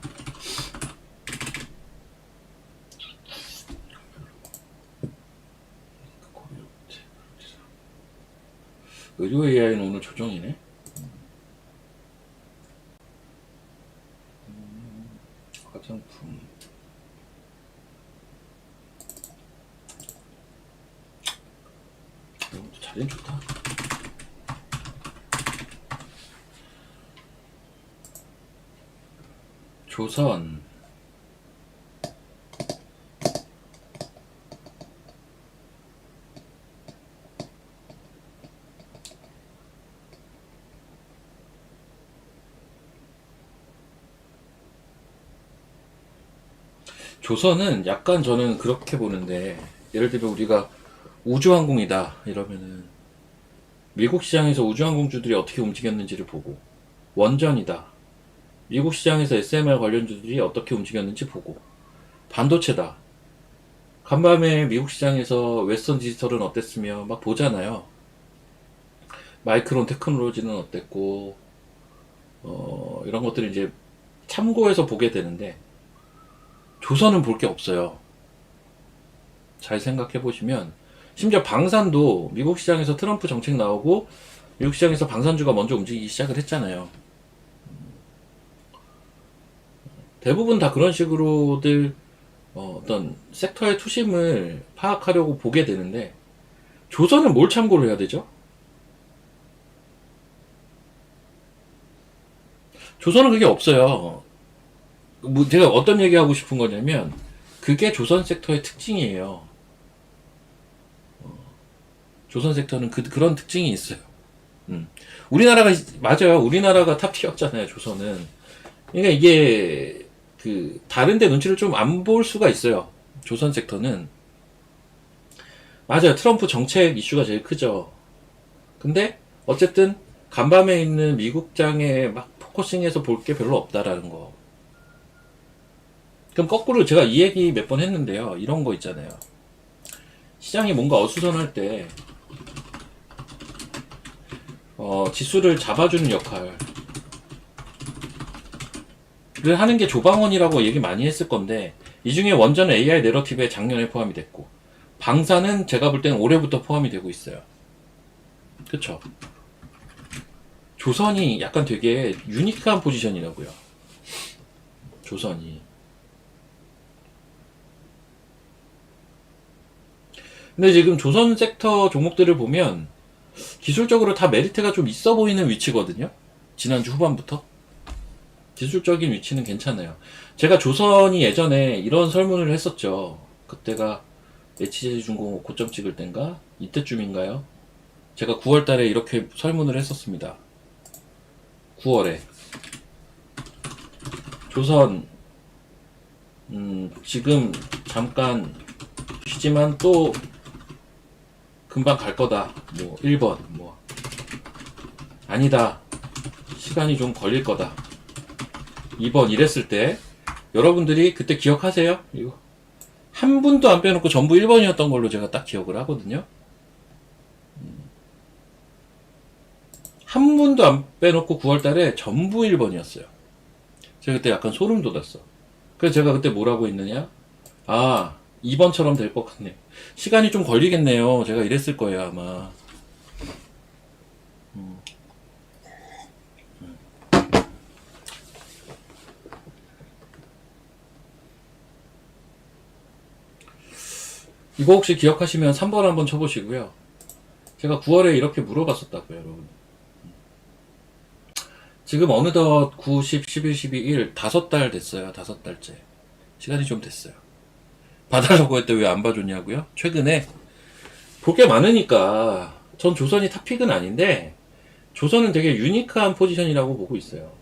의료 AI는 오늘 조정이네. 화장품. 이것도 자리는 좋다. 조선. 조선은 약간 저는 그렇게 보는데, 예를 들면 우리가 우주항공이다 이러면은 미국 시장에서 우주항공주들이 어떻게 움직였는지를 보고, 원전이다 미국 시장에서 SMR 관련주들이 어떻게 움직였는지 보고, 반도체다 간밤에 미국 시장에서 웨스턴 디지털은 어땠으며 막 보잖아요. 마이크론 테크놀로지는 어땠고, 이런 것들을 이제 참고해서 보게 되는데, 조선은 볼 게 없어요. 잘 생각해 보시면, 심지어 방산도 미국 시장에서 트럼프 정책 나오고 미국 시장에서 방산주가 먼저 움직이기 시작을 했잖아요. 대부분 다 그런 식으로들 어떤 섹터의 투심을 파악하려고 보게 되는데, 조선은 뭘 참고를 해야 되죠? 조선은 그게 없어요. 제가 어떤 얘기하고 싶은 거냐면, 그게 조선 섹터의 특징이에요. 조선 섹터는 그런 특징이 있어요. 우리나라가, 맞아요. 우리나라가 탑티어였잖아요, 조선은. 그러니까 이게, 다른 데 눈치를 좀 안 볼 수가 있어요. 조선 섹터는. 맞아요. 트럼프 정책 이슈가 제일 크죠. 근데, 어쨌든, 간밤에 있는 미국장에 막 포커싱해서 볼 게 별로 없다라는 거. 그럼 거꾸로 제가 이 얘기 몇 번 했는데요. 이런 거 있잖아요. 시장이 뭔가 어수선할 때, 지수를 잡아주는 역할을 하는 게 조방원이라고 얘기 많이 했을 건데, 이 중에 원전은 AI 내러티브에 작년에 포함이 됐고, 방사는 제가 볼 때는 올해부터 포함이 되고 있어요. 그쵸? 조선이 약간 되게 유니크한 포지션이라고요. 조선이. 근데 지금 조선 섹터 종목들을 보면 기술적으로 다 메리트가 좀 있어 보이는 위치거든요. 지난주 후반부터. 기술적인 위치는 괜찮아요. 제가 조선이 예전에 이런 설문을 했었죠. 그때가 HJ중공업 고점 찍을 땐가? 이때쯤인가요? 제가 9월 달에 이렇게 설문을 했었습니다. 9월에. 조선, 지금 잠깐 쉬지만 또 금방 갈 거다. 뭐, 1번, 뭐. 아니다. 시간이 좀 걸릴 거다. 2번 이랬을 때, 여러분들이 그때 기억하세요? 이거. 한 분도 안 빼놓고 전부 1번이었던 걸로 제가 딱 기억을 하거든요. 한 분도 안 빼놓고 9월 달에 전부 1번이었어요. 제가 그때 약간 소름 돋았어. 그래서 제가 그때 뭐라고 했느냐? 아, 2번처럼 될 것 같네요. 시간이 좀 걸리겠네요. 제가 이랬을 거예요, 아마. 이거 혹시 기억하시면 3번 한번 쳐보시고요. 제가 9월에 이렇게 물어봤었다고요, 여러분. 지금 어느덧 9, 10, 11, 12, 1, 5달 됐어요. 5달째. 시간이 좀 됐어요. 봐달라고 했더니 왜 안 봐줬냐고요? 최근에 볼 게 많으니까. 전 조선이 탑픽은 아닌데 조선은 되게 유니크한 포지션이라고 보고 있어요.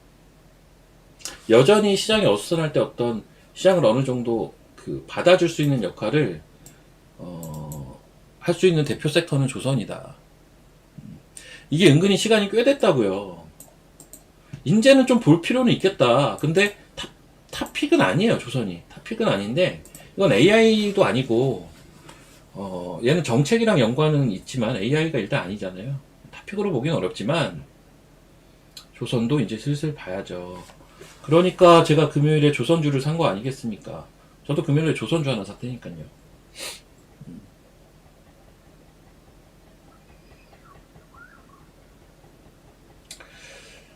여전히 시장이 어수선할 때 어떤 시장을 어느 정도 그 받아줄 수 있는 역할을 할 수 있는 대표 섹터는 조선이다. 이게 은근히 시간이 꽤 됐다고요. 이제는 좀 볼 필요는 있겠다. 근데 탑픽은 아니에요, 조선이. 탑픽은 아닌데 이건 AI도 아니고 얘는 정책이랑 연관은 있지만 AI가 일단 아니잖아요. 탑픽으로 보긴 어렵지만 조선도 이제 슬슬 봐야죠. 그러니까 제가 금요일에 조선주를 산 거 아니겠습니까? 저도 금요일에 조선주 하나 샀다니까요.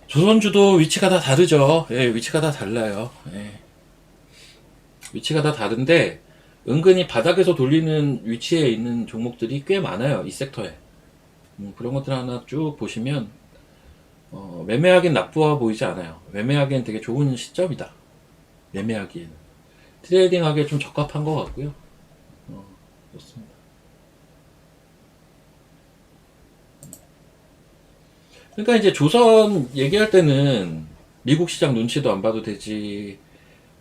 조선주도 위치가 다 다르죠. 예, 위치가 다 달라요. 예. 위치가 다 다른데 은근히 바닥에서 돌리는 위치에 있는 종목들이 꽤 많아요. 이 섹터에. 그런 것들 하나 쭉 보시면 매매하기엔 나쁘아 보이지 않아요. 매매하기엔 되게 좋은 시점이다. 매매하기에는. 트레이딩하기에 좀 적합한 것 같고요. 좋습니다. 그러니까 이제 조선 얘기할 때는 미국 시장 눈치도 안 봐도 되지.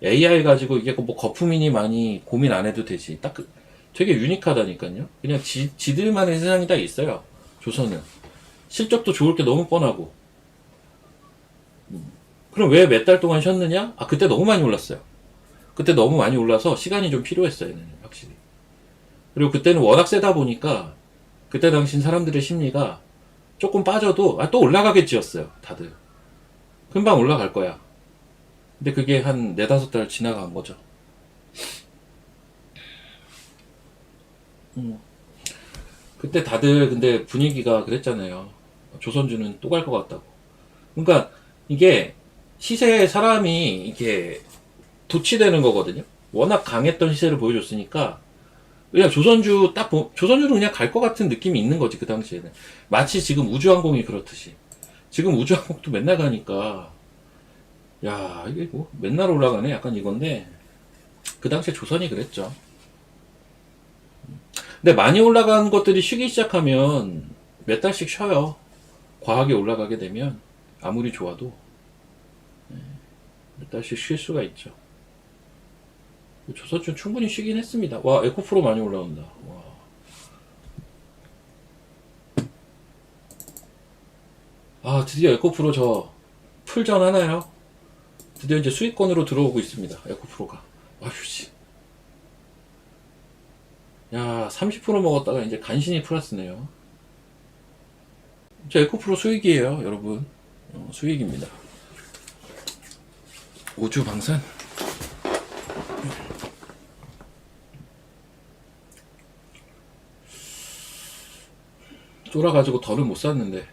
AI 가지고 이게 뭐 거품이니 많이 고민 안 해도 되지. 되게 유니크하다니까요. 그냥 지들만의 세상이 다 있어요. 조선은. 실적도 좋을 게 너무 뻔하고. 그럼 왜 몇 달 동안 쉬었느냐? 아, 그때 너무 많이 올랐어요. 그때 너무 많이 올라서 시간이 좀 필요했어요, 얘는 확실히. 그리고 그때는 워낙 세다 보니까 그때 당신 사람들의 심리가 조금 빠져도 또 올라가겠지였어요, 다들. 금방 올라갈 거야. 근데 그게 한 네다섯 달 지나간 거죠. 그때 다들 근데 분위기가 그랬잖아요. 조선주는 또 갈 것 같다고. 그러니까 이게 시세에 사람이 이게 도취되는 거거든요. 워낙 강했던 시세를 보여줬으니까 그냥 조선주는 그냥 갈 것 같은 느낌이 있는 거지 그 당시에는. 마치 지금 우주항공이 그렇듯이. 지금 우주항공도 맨날 가니까 야 이게 뭐 맨날 올라가네 약간 이건데 그 당시에 조선이 그랬죠. 근데 많이 올라간 것들이 쉬기 시작하면 몇 달씩 쉬어요. 과하게 올라가게 되면 아무리 좋아도 몇 달씩 쉴 수가 있죠. 조선주 충분히 쉬긴 했습니다. 와 에코프로 많이 올라온다. 와. 아 드디어 에코프로 저 풀전 하나요? 드디어 이제 수익권으로 들어오고 있습니다. 에코프로가. 아휴씨. 야, 30% 먹었다가 이제 간신히 플러스네요. 저 에코프로 수익이에요, 여러분. 수익입니다. 우주 방산? 쫄아가지고 더는 못 샀는데.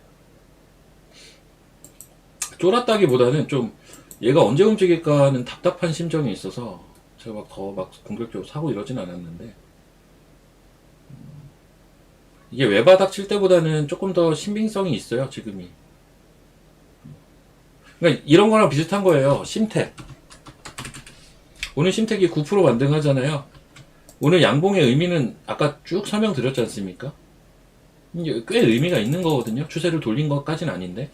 쫄았다기보다는 좀 얘가 언제 움직일까 하는 답답한 심정이 있어서 제가 막 더 막 공격적으로 사고 이러진 않았는데 이게 외바닥 칠 때보다는 조금 더 신빙성이 있어요, 지금이. 그러니까 이런 거랑 비슷한 거예요. 심택. 오늘 심택이 9% 반등하잖아요. 오늘 양봉의 의미는 아까 쭉 설명드렸지 않습니까? 이게 꽤 의미가 있는 거거든요. 추세를 돌린 것까진 아닌데.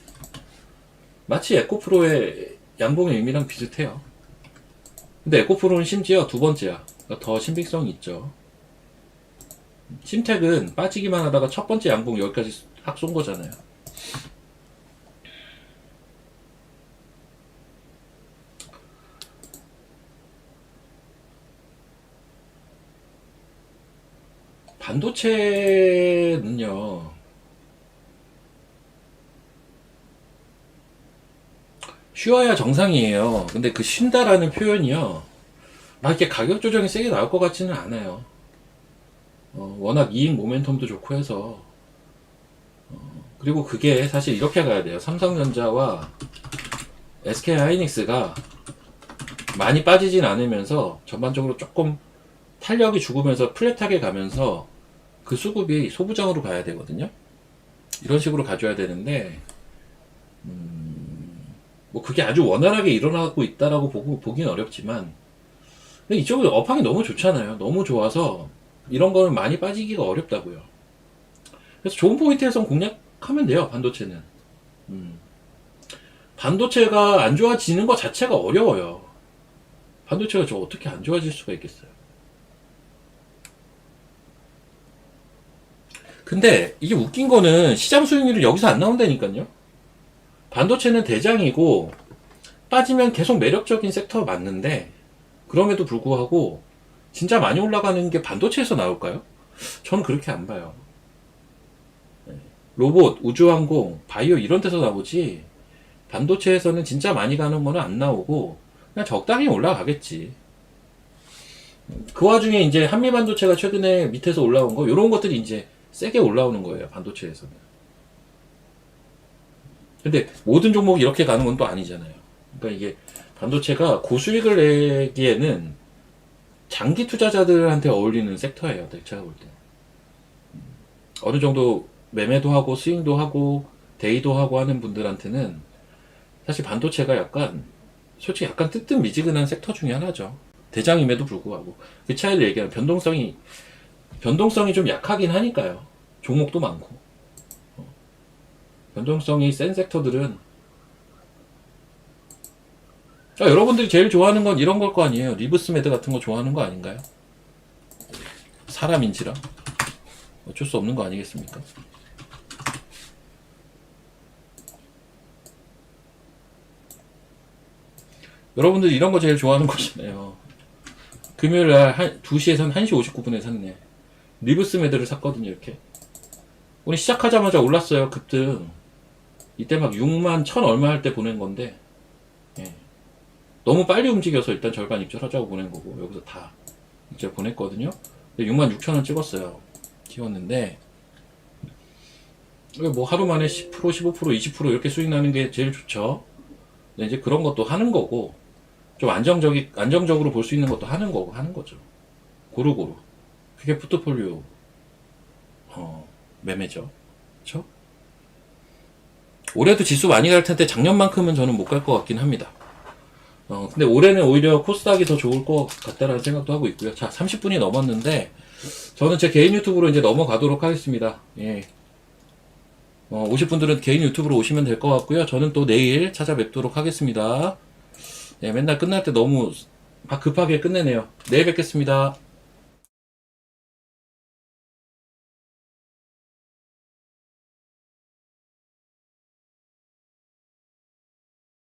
마치 에코프로의 양봉의 의미랑 비슷해요. 근데 에코프로는 심지어 두 번째야. 그러니까 더 신빙성이 있죠. 심택은 빠지기만 하다가 첫 번째 양봉 여기까지 확 쏜 거잖아요. 반도체는요, 쉬어야 정상이에요. 근데 그 쉰다라는 표현이요, 막 이렇게 가격 조정이 세게 나올 것 같지는 않아요. 워낙 이익 모멘텀도 좋고 해서. 그리고 그게 사실 이렇게 가야 돼요. 삼성전자와 SK하이닉스가 많이 빠지진 않으면서 전반적으로 조금 탄력이 죽으면서 플랫하게 가면서 그 수급이 소부장으로 가야 되거든요. 이런 식으로 가줘야 되는데 뭐 그게 아주 원활하게 일어나고 있다라고 보긴 어렵지만, 근데 이쪽은 업황이 너무 좋잖아요. 너무 좋아서 이런 거는 많이 빠지기가 어렵다고요. 그래서 좋은 포인트에선 공략하면 돼요. 반도체는. 반도체가 안 좋아지는 것 자체가 어려워요. 반도체가 저 어떻게 안 좋아질 수가 있겠어요. 근데 이게 웃긴 거는 시장 수익률이 여기서 안 나온다니까요. 반도체는 대장이고 빠지면 계속 매력적인 섹터 맞는데, 그럼에도 불구하고 진짜 많이 올라가는 게 반도체에서 나올까요? 저는 그렇게 안 봐요. 로봇, 우주항공, 바이오 이런 데서 나오지, 반도체에서는 진짜 많이 가는 거는 안 나오고 그냥 적당히 올라가겠지. 그 와중에 이제 한미 반도체가 최근에 밑에서 올라온 거, 이런 것들이 이제 세게 올라오는 거예요, 반도체에서는. 근데 모든 종목이 이렇게 가는 건 또 아니잖아요. 그러니까 이게 반도체가 고수익을 내기에는 장기 투자자들한테 어울리는 섹터예요, 제가 볼 때. 어느 정도 매매도 하고 스윙도 하고 데이도 하고 하는 분들한테는 사실 반도체가 약간, 솔직히 약간 뜨뜻미지근한 섹터 중에 하나죠. 대장임에도 불구하고. 그 차이를 얘기하면 변동성이 좀 약하긴 하니까요. 종목도 많고. 변동성이 센 섹터들은, 여러분들이 제일 좋아하는 건 이런 걸 거 아니에요. 리브스메드 같은 거 좋아하는 거 아닌가요? 사람인지라 어쩔 수 없는 거 아니겠습니까? 여러분들 이런 거 제일 좋아하는 거잖아요. 금요일날 2시에선 1시 59분에 샀네. 리브스메드를 샀거든요. 이렇게 오늘 시작하자마자 올랐어요. 급등. 이때 막 6만 1000 얼마 할 때 보낸 건데, 예. 너무 빨리 움직여서 일단 절반 입절하자고 보낸 거고, 여기서 다 입절 보냈거든요. 6만 6천원 찍었어요. 찍었는데 뭐 하루 만에 10%, 15%, 20% 이렇게 수익 나는 게 제일 좋죠. 근데 이제 그런 것도 하는 거고, 좀 안정적으로 볼 수 있는 것도 하는 거죠. 고루고루. 그게 포트폴리오 매매죠. 그쵸? 올해도 지수 많이 갈 텐데 작년만큼은 저는 못 갈 것 같긴 합니다. 근데 올해는 오히려 코스닥이 더 좋을 것 같다라는 생각도 하고 있고요. 자, 30분이 넘었는데 저는 제 개인 유튜브로 이제 넘어가도록 하겠습니다. 예. 오실 분들은 개인 유튜브로 오시면 될 것 같고요. 저는 또 내일 찾아뵙도록 하겠습니다. 네, 맨날 끝날 때 너무 막 급하게 끝내네요. 내일 뵙겠습니다.